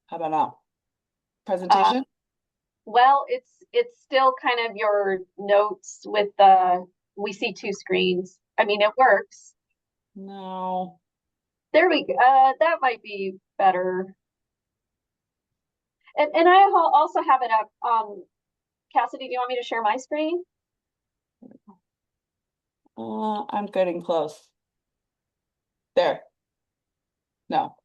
How about now? Presentation? Well, it's still kind of your notes with we see two screens. I mean, it works. No. There we go. That might be better. And I also have it up. Cassidy, do you want me to share my screen? I'm getting close. There. No.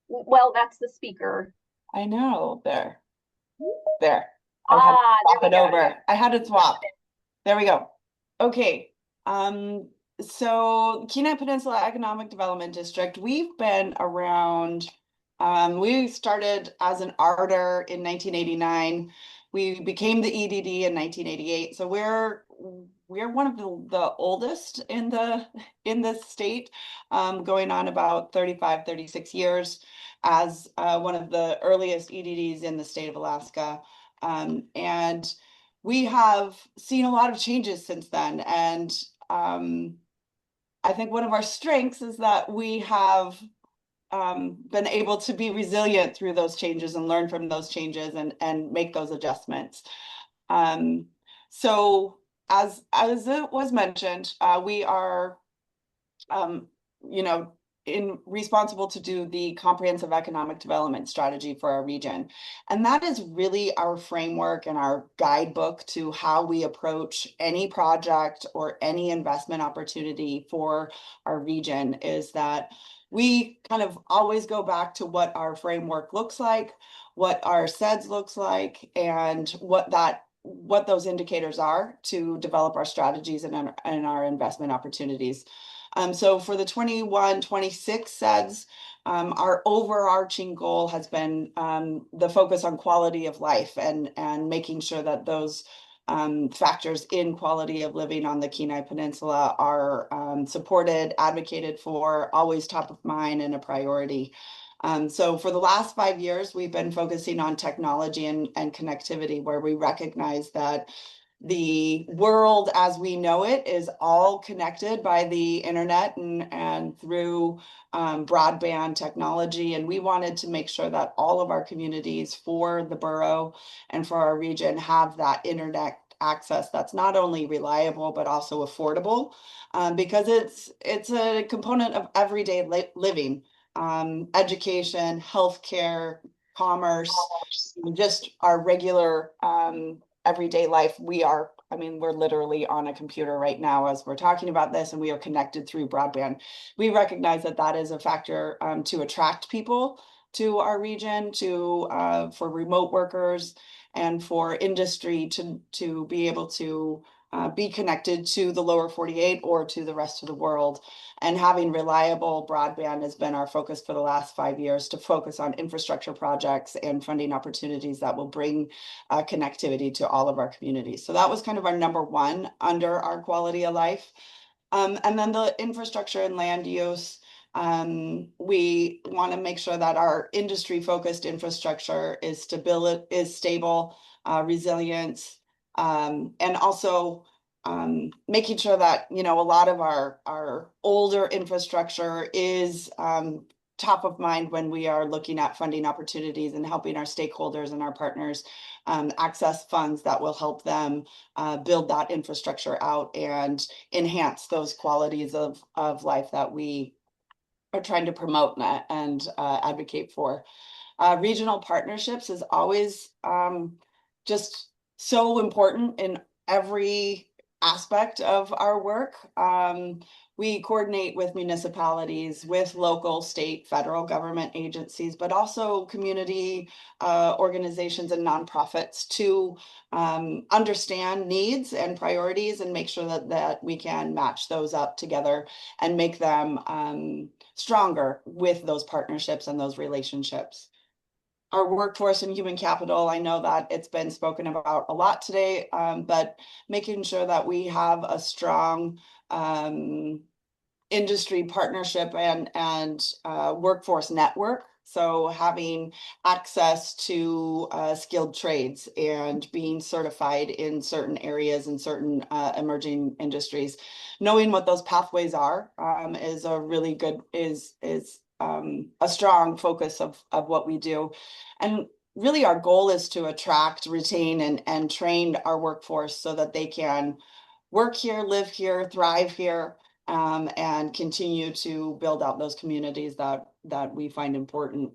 Well, that's the speaker. I know. There. There. There we go. Over. I had to swap. There we go. Okay. So Kenai Peninsula Economic Development District, we've been around. We started as an ARDOR in 1989. We became the EDD in 1988. So we're one of the oldest in the state, going on about 35, 36 years as one of the earliest EDDs in the state of Alaska. And we have seen a lot of changes since then. And I think one of our strengths is that we have been able to be resilient through those changes and learn from those changes and make those adjustments. So as it was mentioned, we are, responsible to do the comprehensive economic development strategy for our region. And that is really our framework and our guidebook to how we approach any project or any investment opportunity for our region, is that we kind of always go back to what our framework looks like, what our SEDS looks like, and what those indicators are to develop our strategies and our investment opportunities. So for the 21-26 SEDS, our overarching goal has been the focus on quality of life and making sure that those factors in quality of living on the Kenai Peninsula are supported, advocated for, always top of mind and a priority. So for the last 5 years, we've been focusing on technology and connectivity, where we recognize that the world as we know it is all connected by the internet and through broadband technology. And we wanted to make sure that all of our communities for the borough and for our region have that internet access that's not only reliable, but also affordable, because it's a component of everyday living, education, healthcare, commerce, just our regular everyday life. We're literally on a computer right now as we're talking about this, and we are connected through broadband. We recognize that is a factor to attract people to our region, for remote workers and for industry to be able to be connected to the lower 48 or to the rest of the world. And having reliable broadband has been our focus for the last 5 years, to focus on infrastructure projects and funding opportunities that will bring connectivity to all of our communities. So that was kind of our number one under our quality of life. And then the infrastructure and land use. We want to make sure that our industry-focused infrastructure is stable, resilience, and also making sure that a lot of our older infrastructure is top of mind when we are looking at funding opportunities and helping our stakeholders and our partners access funds that will help them build that infrastructure out and enhance those qualities of life that we are trying to promote and advocate for. Regional partnerships is always just so important in every aspect of our work. We coordinate with municipalities, with local, state, federal government agencies, but also community organizations and nonprofits to understand needs and priorities and make sure that we can match those up together and make them stronger with those partnerships and those relationships. Our workforce and human capital, I know that it's been spoken about a lot today, but making sure that we have a strong industry partnership and workforce network So having access to skilled trades and being certified in certain areas and certain emerging industries, knowing what those pathways are is a really good, is a strong focus of what we do. And really our goal is to attract, retain, and train our workforce so that they can work here, live here, thrive here, and continue to build out those communities that we find important.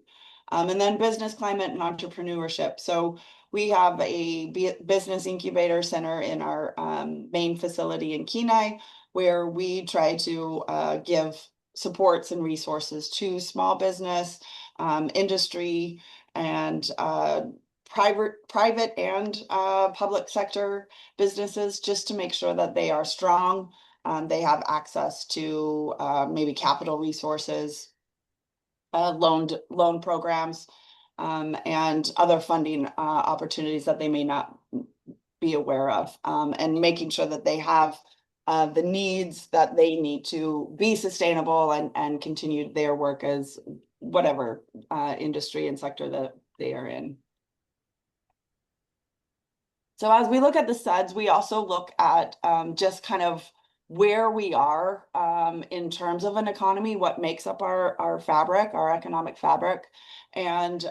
And then business climate and entrepreneurship. So we have a business incubator center in our main facility in Kenai, where we try to give supports and resources to small business, industry, and private and public sector businesses, just to make sure that they are strong. They have access to maybe capital resources, loan programs, and other funding opportunities that they may not be aware of, and making sure that they have the needs that they need to be sustainable and continue their work as whatever industry and sector that they are in. So as we look at the SUDS, we also look at just kind of where we are in terms of an economy, what makes up our fabric, our economic fabric. And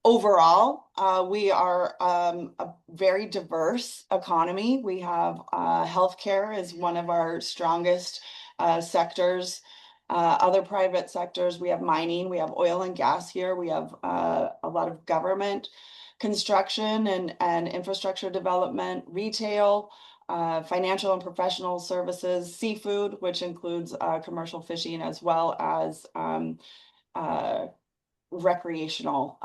overall, we are a very diverse economy. We have healthcare is one of our strongest sectors. Other private sectors, we have mining, we have oil and gas here, we have a lot of government, construction and infrastructure development, retail, financial and professional services, seafood, which includes commercial fishing, as well as recreational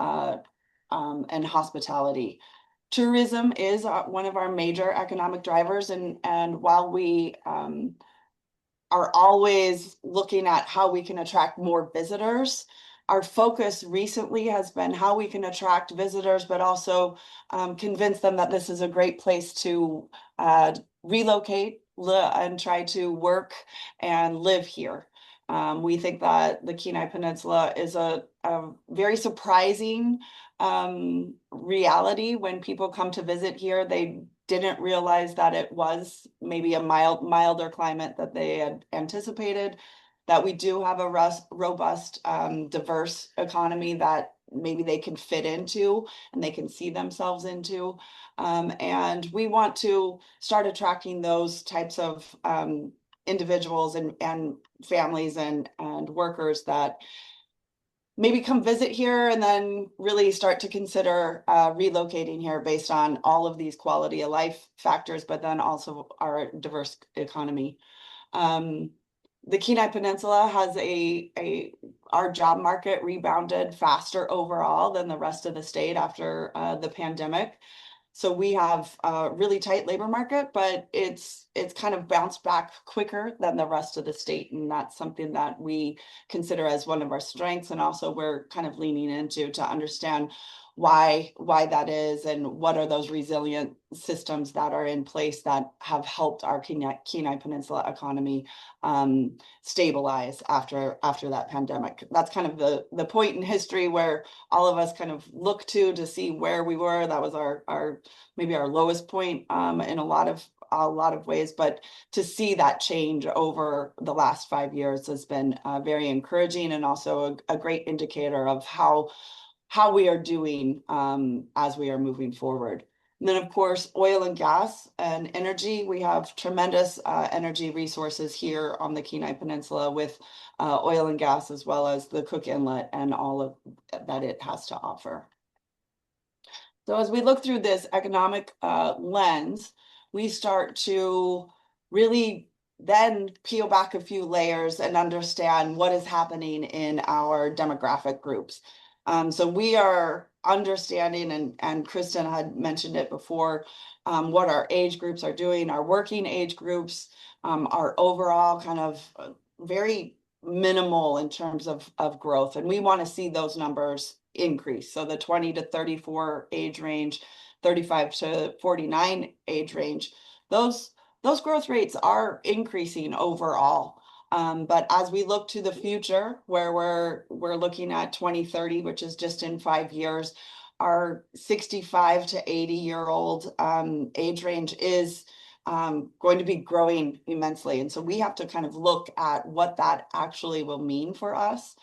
and hospitality. Tourism is one of our major economic drivers, and while we are always looking at how we can attract more visitors, our focus recently has been how we can attract visitors, but also convince them that this is a great place to relocate and try to work and live here. We think that the Kenai Peninsula is a very surprising reality. When people come to visit here, they didn't realize that it was maybe a milder climate that they had anticipated, that we do have a robust, diverse economy that maybe they can fit into and they can see themselves into. And we want to start attracting those types of individuals and families and workers that maybe come visit here and then really start to consider relocating here based on all of these quality of life factors, but then also our diverse economy. The Kenai Peninsula has our job market rebounded faster overall than the rest of the state after the pandemic. So we have a really tight labor market, but it's kind of bounced back quicker than the rest of the state. And that's something that we consider as one of our strengths. And also we're kind of leaning into to understand why that is and what are those resilient systems that are in place that have helped our Kenai Peninsula economy stabilize after that pandemic. That's kind of the point in history where all of us kind of look to see where we were. That was our maybe our lowest point in a lot of ways, but to see that change over the last 5 years has been very encouraging, and also a great indicator of how we are doing as we are moving forward. And then, of course, oil and gas and energy. We have tremendous energy resources here on the Kenai Peninsula with oil and gas, as well as the Cook Inlet and all of that it has to offer. So as we look through this economic lens, we start to really then peel back a few layers and understand what is happening in our demographic groups. So we are understanding, and Kristin had mentioned it before, what our age groups are doing, our working age groups, are overall kind of very minimal in terms of growth. And we want to see those numbers increase. So the 20 to 34 age range, 35 to 49 age range, those growth rates are increasing overall. But as we look to the future, where we're looking at 2030, which is just in 5 years, our 65 to 80-year-old age range is going to be growing immensely. And so we have to kind of look at what that actually will mean for us.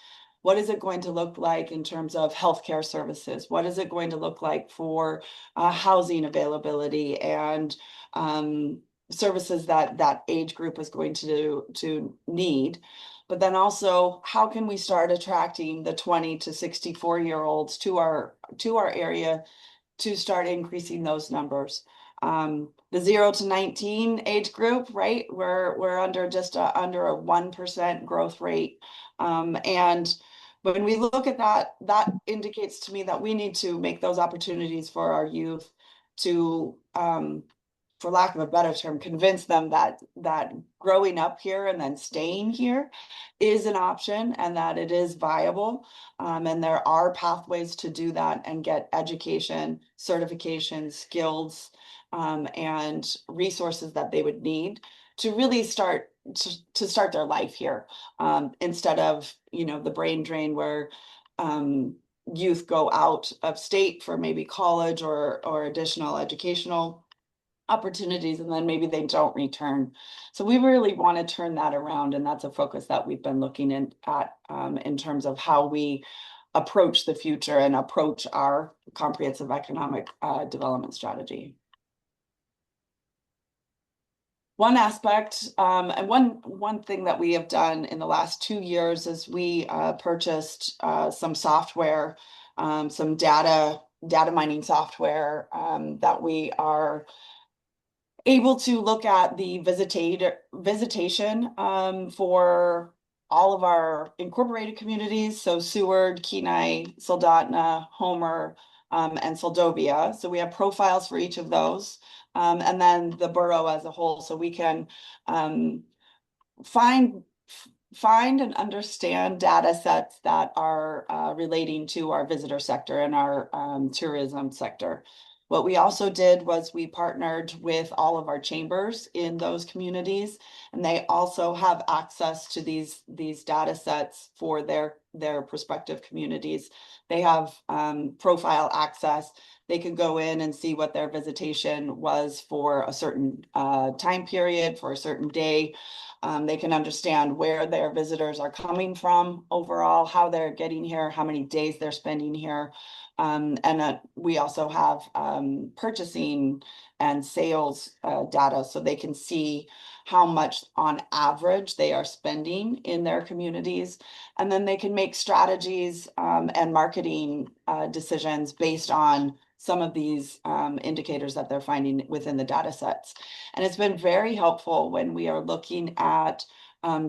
What is it going to look like in terms of healthcare services? What is it going to look like for housing availability and services that age group is going to need? But then also, how can we start attracting the 20 to 64-year-olds to our area to start increasing those numbers? The 0 to 19 age group, right? We're under just under a 1% growth rate. And when we look at that, that indicates to me that we need to make those opportunities for our youth to, for lack of a better term, convince them that growing up here and then staying here is an option and that it is viable. And there are pathways to do that and get education, certification, skills, and resources that they would need to really start to start their life here, instead of, the brain drain where youth go out of state for maybe college or additional educational opportunities, and then maybe they don't return. So we really want to turn that around, and that's a focus that we've been looking at in terms of how we approach the future and approach our comprehensive economic development strategy. One aspect, and one thing that we have done in the last 2 years is we purchased some software, some data mining software that we are able to look at the visitation for all of our incorporated communities, so Seward, Kenai, Soldotna, Homer, and Soldovia. So we have profiles for each of those, and then the borough as a whole, so we can find and understand data sets that are relating to our visitor sector and our tourism sector. What we also did was we partnered with all of our chambers in those communities, and they also have access to these data sets for their prospective communities. They have profile access. They can go in and see what their visitation was for a certain time period, for a certain day. They can understand where their visitors are coming from overall, how they're getting here, how many days they're spending here. And we also have purchasing and sales data, so they can see how much on average they are spending in their communities. And then they can make strategies and marketing decisions based on some of these indicators that they're finding within the data sets. And it's been very helpful when we are looking at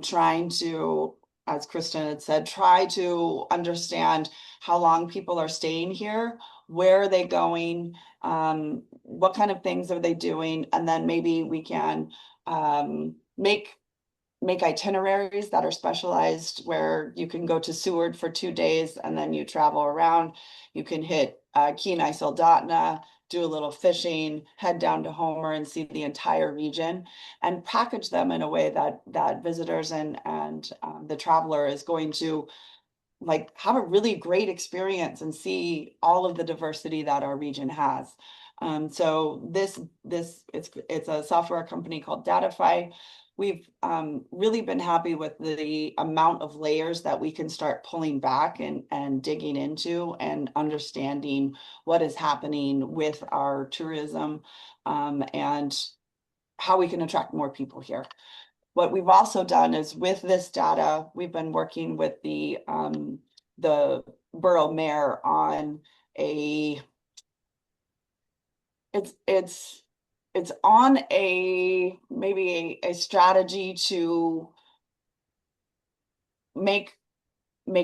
trying to, as Kristin had said, try to understand how long people are staying here, where are they going, what kind of things are they doing, and then maybe we can make itineraries that are specialized where you can go to Seward for 2 days and then you travel around. You can hit Kenai, Soldotna, do a little fishing, head down to Homer and see the entire region, and package them in a way that visitors and the traveler is going to have a really great experience and see all of the diversity that our region has. So it's a software company called Datify. We've really been happy with the amount of layers that we can start pulling back and digging into and understanding what is happening with our tourism and how we can attract more people here. What we've also done is with this data, we've been working with the borough mayor on it's on maybe a strategy to make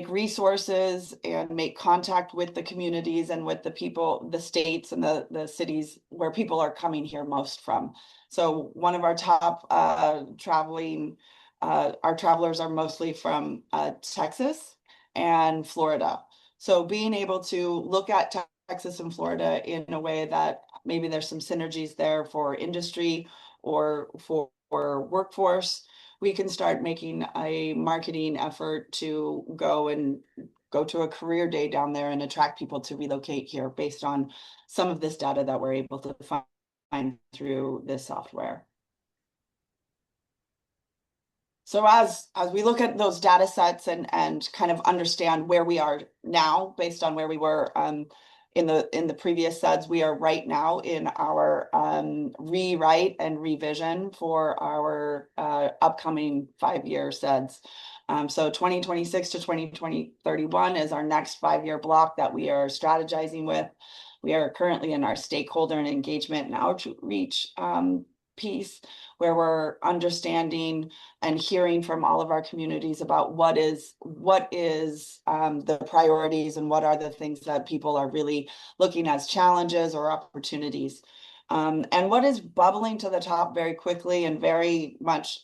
resources and make contact with the communities and with the people, the states and the cities where people are coming here most from. So one of our top our travelers are mostly from Texas and Florida. So being able to look at Texas and Florida in a way that maybe there's some synergies there for industry or for workforce. we can start making a marketing effort to go to a career day down there and attract people to relocate here based on some of this data that we're able to find through this software. So as we look at those data sets and kind of understand where we are now based on where we were in the previous sets, we are right now in our rewrite and revision for our upcoming 5-year sets. So 2026 to 2031 is our next 5-year block that we are strategizing with. We are currently in our stakeholder and engagement and outreach piece, where we're understanding and hearing from all of our communities about what is the priorities and what are the things that people are really looking as challenges or opportunities. And what is bubbling to the top very quickly and very much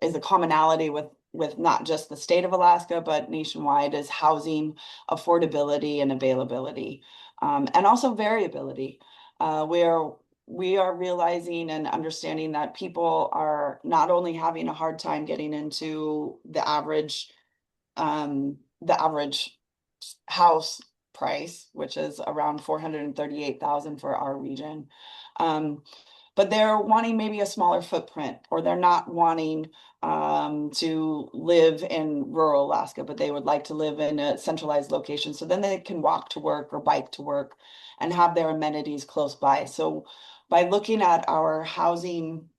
is a commonality with not just the state of Alaska, but nationwide, is housing affordability and availability, and also variability, where we are realizing and understanding that people are not only having a hard time getting into the average house price, which is around $438,000 for our region, but they're wanting maybe a smaller footprint, or they're not wanting to live in rural Alaska, but they would like to live in a centralized location, so then they can walk to work or bike to work and have their amenities close by. So by looking at our housing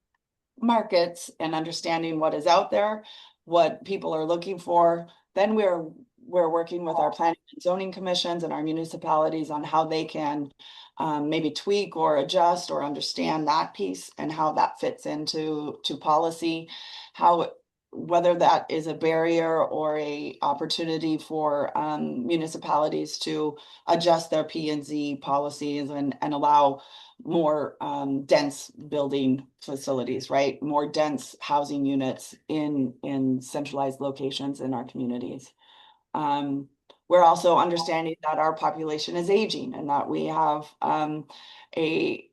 markets and understanding what is out there, what people are looking for, then we're working with our planning and zoning commissions and our municipalities on how they can maybe tweak or adjust or understand that piece and how that fits into policy, whether that is a barrier or a opportunity for municipalities to adjust their P&Z policies and allow more dense building facilities, right? More dense housing units in centralized locations in our communities. We're also understanding that our population is aging and that we have a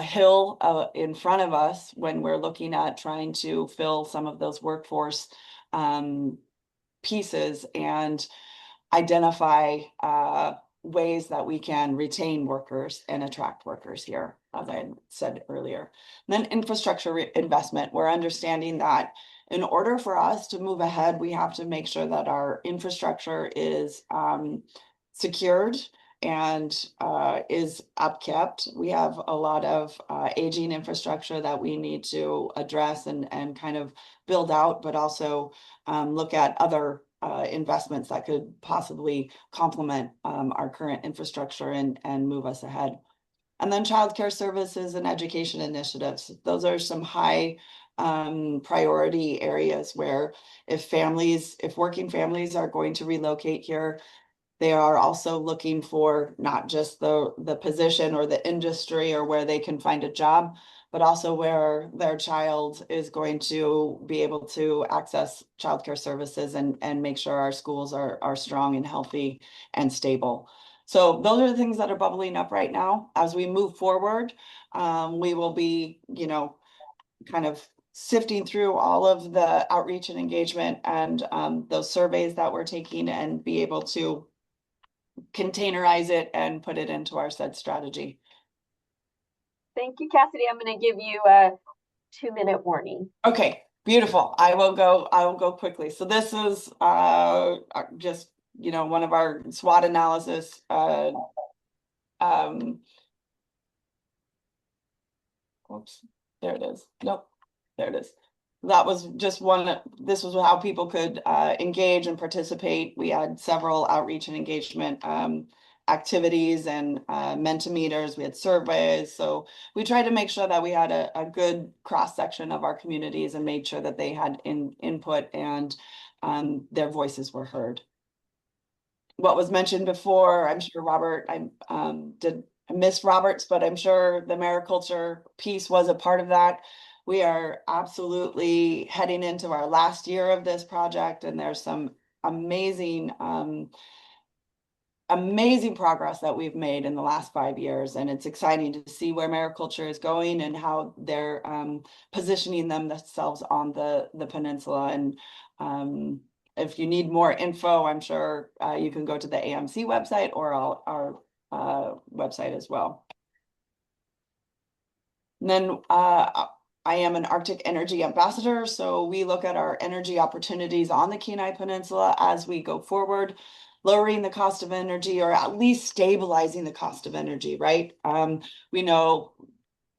hill in front of us when we're looking at trying to fill some of those workforce pieces and identify ways that we can retain workers and attract workers here, as I said earlier. And then infrastructure investment, we're understanding that in order for us to move ahead, we have to make sure that our infrastructure is secured and is upkept. We have a lot of aging infrastructure that we need to address and kind of build out, but also look at other investments that could possibly complement our current infrastructure and move us ahead. And then childcare services and education initiatives. Those are some high priority areas where if working families are going to relocate here, they are also looking for not just the position or the industry or where they can find a job, but also where their child is going to be able to access childcare services and make sure our schools are strong and healthy and stable. So those are the things that are bubbling up right now. As we move forward, we will be, kind of sifting through all of the outreach and engagement and those surveys that we're taking and be able to containerize it and put it into our said strategy. Thank you, Cassidy. I'm going to give you a 2-minute warning. Okay, beautiful. I will go quickly. So this is just, one of our SWOT analysis. Oops, there it is. Nope, there it is. That was just this was how people could engage and participate. We had several outreach and engagement activities and Mentimeters. We had surveys. So we tried to make sure that we had a good cross section of our communities and made sure that they had input and their voices were heard. What was mentioned before, I'm sure Robert, I miss Robert's, but I'm sure the mariculture piece was a part of that. We are absolutely heading into our last year of this project, and there's some amazing amazing progress that we've made in the last 5 years, and it's exciting to see where mariculture is going and how they're positioning themselves on the peninsula. And if you need more info, I'm sure you can go to the AMC website or our website as well. And then I am an Arctic Energy Ambassador, so we look at our energy opportunities on the Kenai Peninsula as we go forward, lowering the cost of energy, or at least stabilizing the cost of energy, right? We know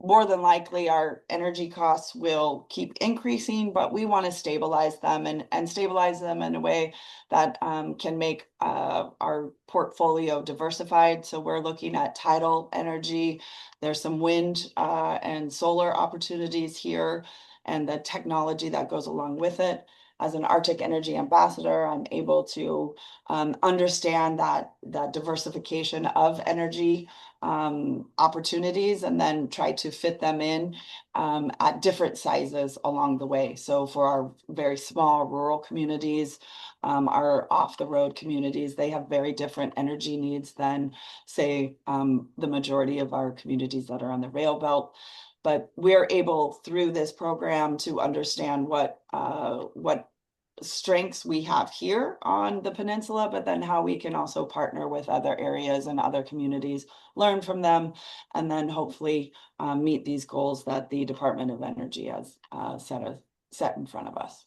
more than likely our energy costs will keep increasing, but we want to stabilize them and stabilize them in a way that can make our portfolio diversified. So we're looking at tidal energy. There's some wind and solar opportunities here, and the technology that goes along with it. As an Arctic Energy Ambassador, I'm able to understand that diversification of energy opportunities, and then try to fit them in at different sizes along the way. So for our very small rural communities, our off-the-road communities, they have very different energy needs than, say, the majority of our communities that are on the rail belt. But we're able, through this program, to understand what strengths we have here on the peninsula, but then how we can also partner with other areas and other communities, learn from them, and then hopefully meet these goals that the Department of Energy has set in front of us.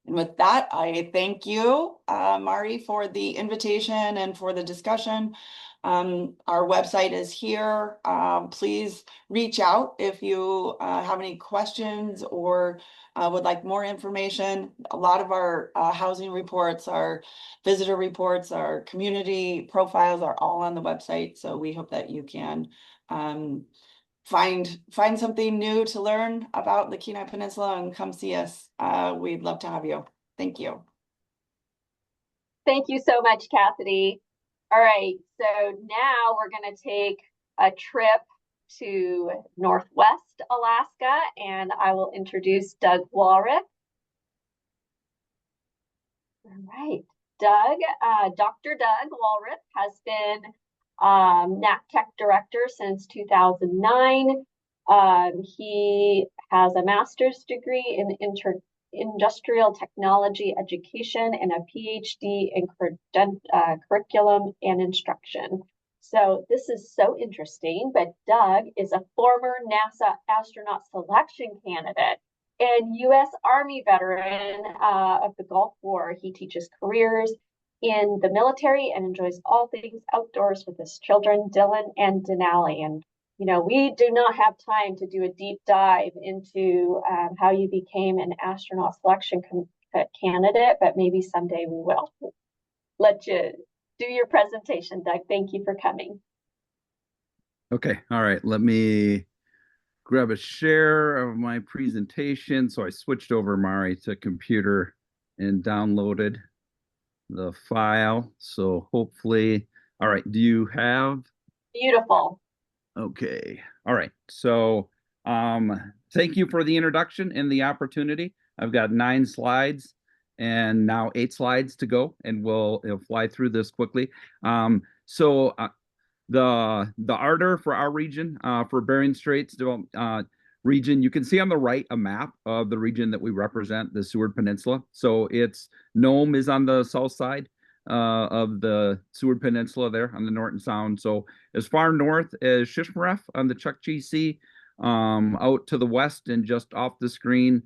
And with that, I thank you, Mari, for the invitation and for the discussion. Our website is here. Please reach out if you have any questions or would like more information. A lot of our housing reports, our visitor reports, our community profiles are all on the website. So we hope that you can find something new to learn about the Kenai Peninsula and come see us. We'd love to have you. Thank you. Thank you so much, Cassidy. All right, so now we're going to take a trip to Northwest Alaska, and I will introduce Doug Walreth. All right, Doug, Dr. Doug Walreth has been NACTEC director since 2009. He has a master's degree in industrial technology education and a PhD in curriculum and instruction. So this is so interesting, but Doug is a former NASA astronaut selection candidate and U.S. Army veteran of the Gulf War. He teaches careers in the military and enjoys all things outdoors with his children, Dylan and Denali. And you know, we do not have time to do a deep dive into how you became an astronaut selection candidate, but maybe someday we will. Let you do your presentation, Doug. Thank you for coming. Okay, all right. Let me grab a share of my presentation. So I switched over, Mari, to computer and downloaded the file. So hopefully, all right, do you have? Beautiful. Okay. All right. So thank you for the introduction and the opportunity. I've got 9 slides and now 8 slides to go, and we'll fly through this quickly. So the ARDOR for our region, for Bering Straits region, you can see on the right a map of the region that we represent, the Seward Peninsula. So it's Nome is on the south side of the Seward Peninsula there on the Norton Sound. So as far north as Shishmaref on the Chukchi Sea, out to the west and just off the screen,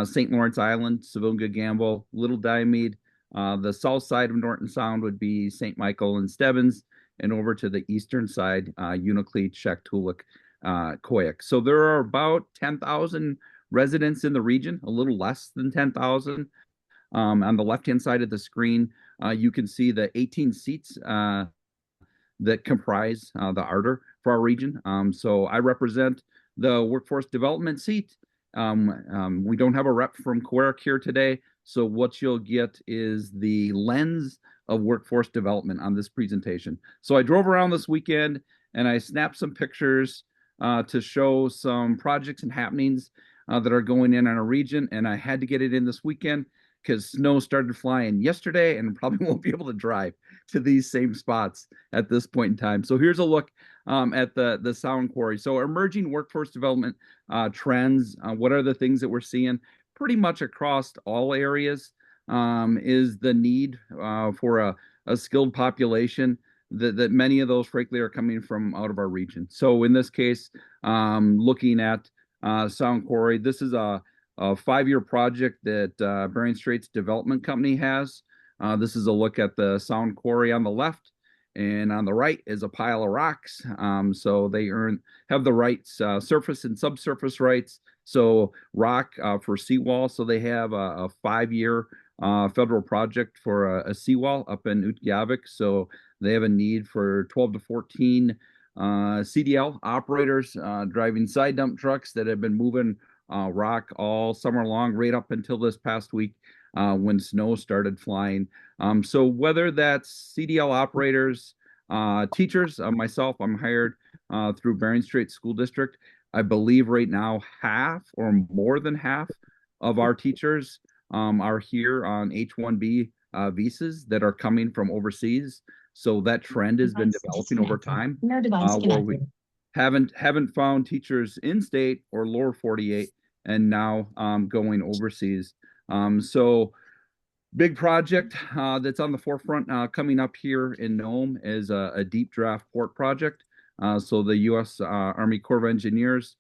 St. Lawrence Island, Savunga Gamble, Little Diomede. The south side of Norton Sound would be St. Michael and Stebbins, and over to the eastern side, Unalakleet, Shaktoolik, Kawarek. So there are about 10,000 residents in the region, a little less than 10,000. On the left-hand side of the screen, you can see the 18 seats that comprise the ARDOR for our region. So I represent the workforce development seat. We don't have a rep from Kawarek here today, so what you'll get is the lens of workforce development on this presentation. So I drove around this weekend and I snapped some pictures to show some projects and happenings that are going in our region, and I had to get it in this weekend because snow started flying yesterday and probably won't be able to drive to these same spots at this point in time. So here's a look at the sound quarry. So emerging workforce development trends, what are the things that we're seeing pretty much across all areas, is the need for a skilled population that many of those frankly are coming from out of our region. So in this case, looking at sound quarry, this is a 5-year project that Bering Straits Development Company has. This is a look at the sound quarry on the left, and on the right is a pile of rocks. So they have the rights, surface and subsurface rights. So rock for seawall. So they have a 5-year federal project for a seawall up in Utqiagvik. So they have a need for 12 to 14 CDL operators driving side dump trucks that have been moving rock all summer long, right up until this past week when snow started flying. So whether that's CDL operators, teachers, myself, I'm hired through Bering Strait School District. I believe right now half or more than half of our teachers are here on H-1B visas that are coming from overseas. So that trend has been developing over time. No device where we connected. haven't found teachers in state or lower 48 and now going overseas. So big project that's on the forefront coming up here in Nome is a deep draft port project. So the U.S. Army Corps of Engineers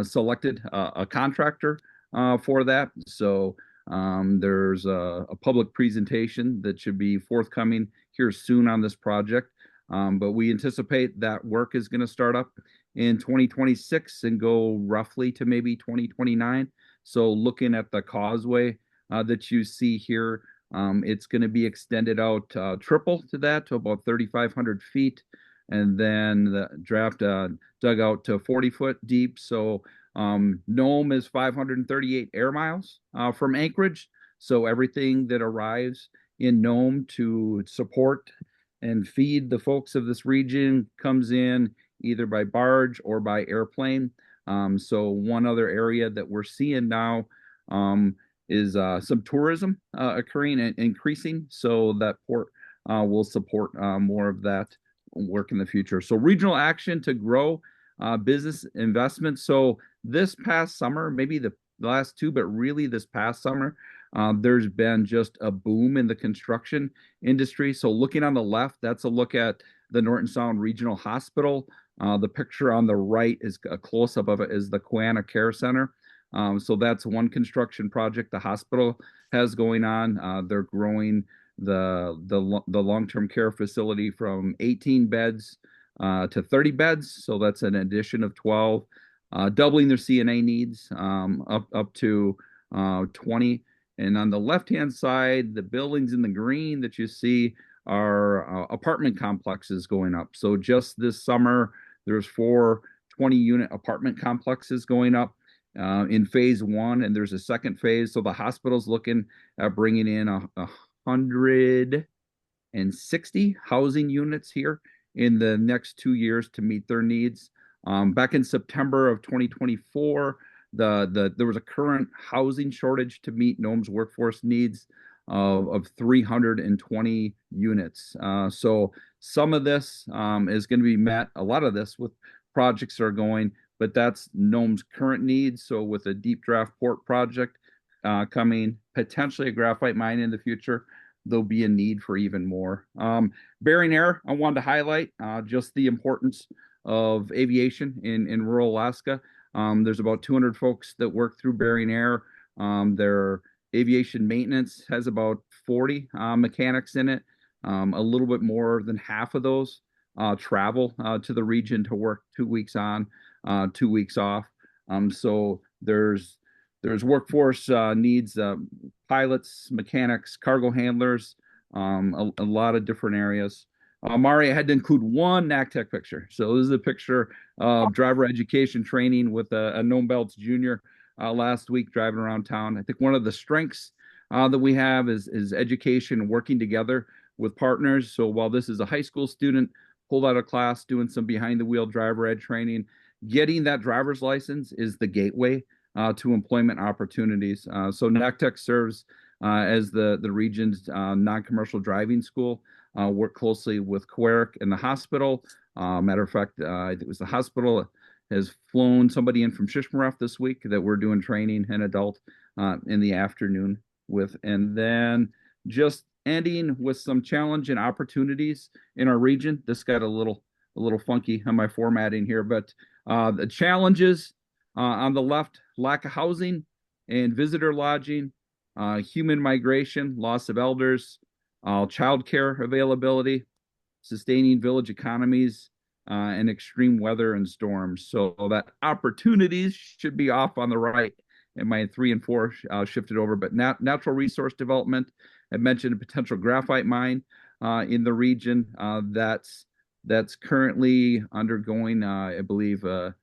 selected a contractor for that. So there's a public presentation that should be forthcoming here soon on this project. But we anticipate that work is going to start up in 2026 and go roughly to maybe 2029. So looking at the causeway that you see here, it's going to be extended out triple to that, to about 3,500 feet. And then the draft dug out to 40 foot deep. So Nome is 538 air miles from Anchorage. So everything that arrives in Nome to support and feed the folks of this region comes in either by barge or by airplane. So one other area that we're seeing now is some tourism occurring and increasing. So that port will support more of that work in the future. So regional action to grow business investment. So this past summer, maybe the last two, but really this past summer, there's been just a boom in the construction industry. So looking on the left, that's a look at the Norton Sound Regional Hospital. The picture on the right is a close-up of it is the Kawarek Care Center. So that's one construction project the hospital has going on. They're growing the long-term care facility from 18 beds to 30 beds. So that's an addition of 12, doubling their CNA needs up to 20. And on the left-hand side, the buildings in the green that you see are apartment complexes going up. So just this summer, there's 4 20-unit apartment complexes going up in phase 1, and there's a second phase. So the hospital's looking at bringing in 160 housing units here in the next 2 years to meet their needs. Back in September of 2024, there was a current housing shortage to meet Nome's workforce needs of 320 units. So some of this is going to be met, a lot of this with projects are going, but that's Nome's current needs. So with a deep draft port project coming, potentially a graphite mine in the future, there'll be a need for even more. Bering Air, I wanted to highlight just the importance of aviation in rural Alaska. There's about 200 folks that work through Bering Air. Their aviation maintenance has about 40 mechanics in it. A little bit more than half of those travel to the region to work 2 weeks on, 2 weeks off. So there's workforce needs, pilots, mechanics, cargo handlers, a lot of different areas. Mari, I had to include one NACTEC picture. So this is a picture of driver education training with a Nome Belts junior last week driving around town. I think one of the strengths that we have is education, working together with partners. So while this is a high school student pulled out of class doing some behind the wheel driver ed training, getting that driver's license is the gateway to employment opportunities. So NACTEC serves as the region's non-commercial driving school. Work closely with Kawarek and the hospital. Matter of fact, I think it was the hospital has flown somebody in from Shishmaref this week that we're doing training, an adult, in the afternoon with. And then just ending with some challenge and opportunities in our region. This got a little funky on my formatting here, but the challenges on the left: lack of housing and visitor lodging, human migration, loss of elders, childcare availability, sustaining village economies, and extreme weather and storms. So that opportunities should be off on the right, and my 3 and 4 shifted over. But natural resource development, I mentioned a potential graphite mine in the region that's currently undergoing, I believe, an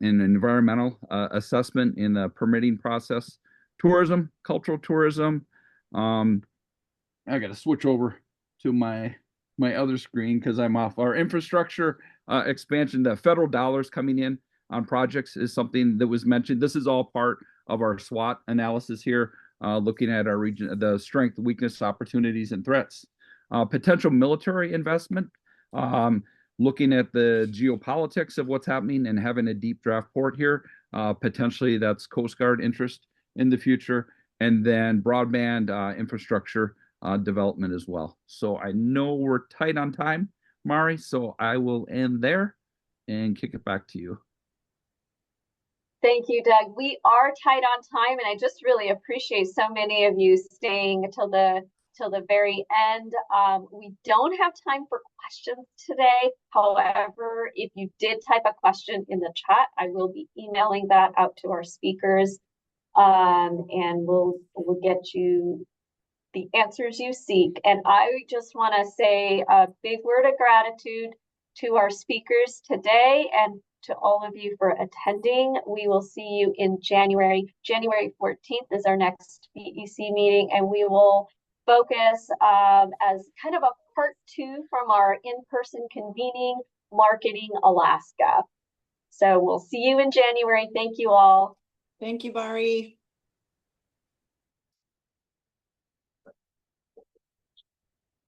environmental assessment in the permitting process. Tourism, cultural tourism. I got to switch over to my other screen because I'm off. Our infrastructure expansion, the federal dollars coming in on projects is something that was mentioned. This is all part of our SWOT analysis here, looking at our region, the strength, weakness, opportunities, and threats. Potential military investment, looking at the geopolitics of what's happening and having a deep draft port here. Potentially that's Coast Guard interest in the future, and then broadband infrastructure development as well. So I know we're tight on time, Mari, so I will end there and kick it back to you. Thank you, Doug. We are tight on time, and I just really appreciate so many of you staying till the very end. We don't have time for questions today. However, if you did type a question in the chat, I will be emailing that out to our speakers, and we'll get you the answers you seek. And I just want to say a big word of gratitude to our speakers today and to all of you for attending. We will see you in January. January 14th is our next BEC meeting, and we will focus as kind of a part 2 from our in-person convening, Marketing Alaska. So we'll see you in January. Thank you all. Thank you, Bari.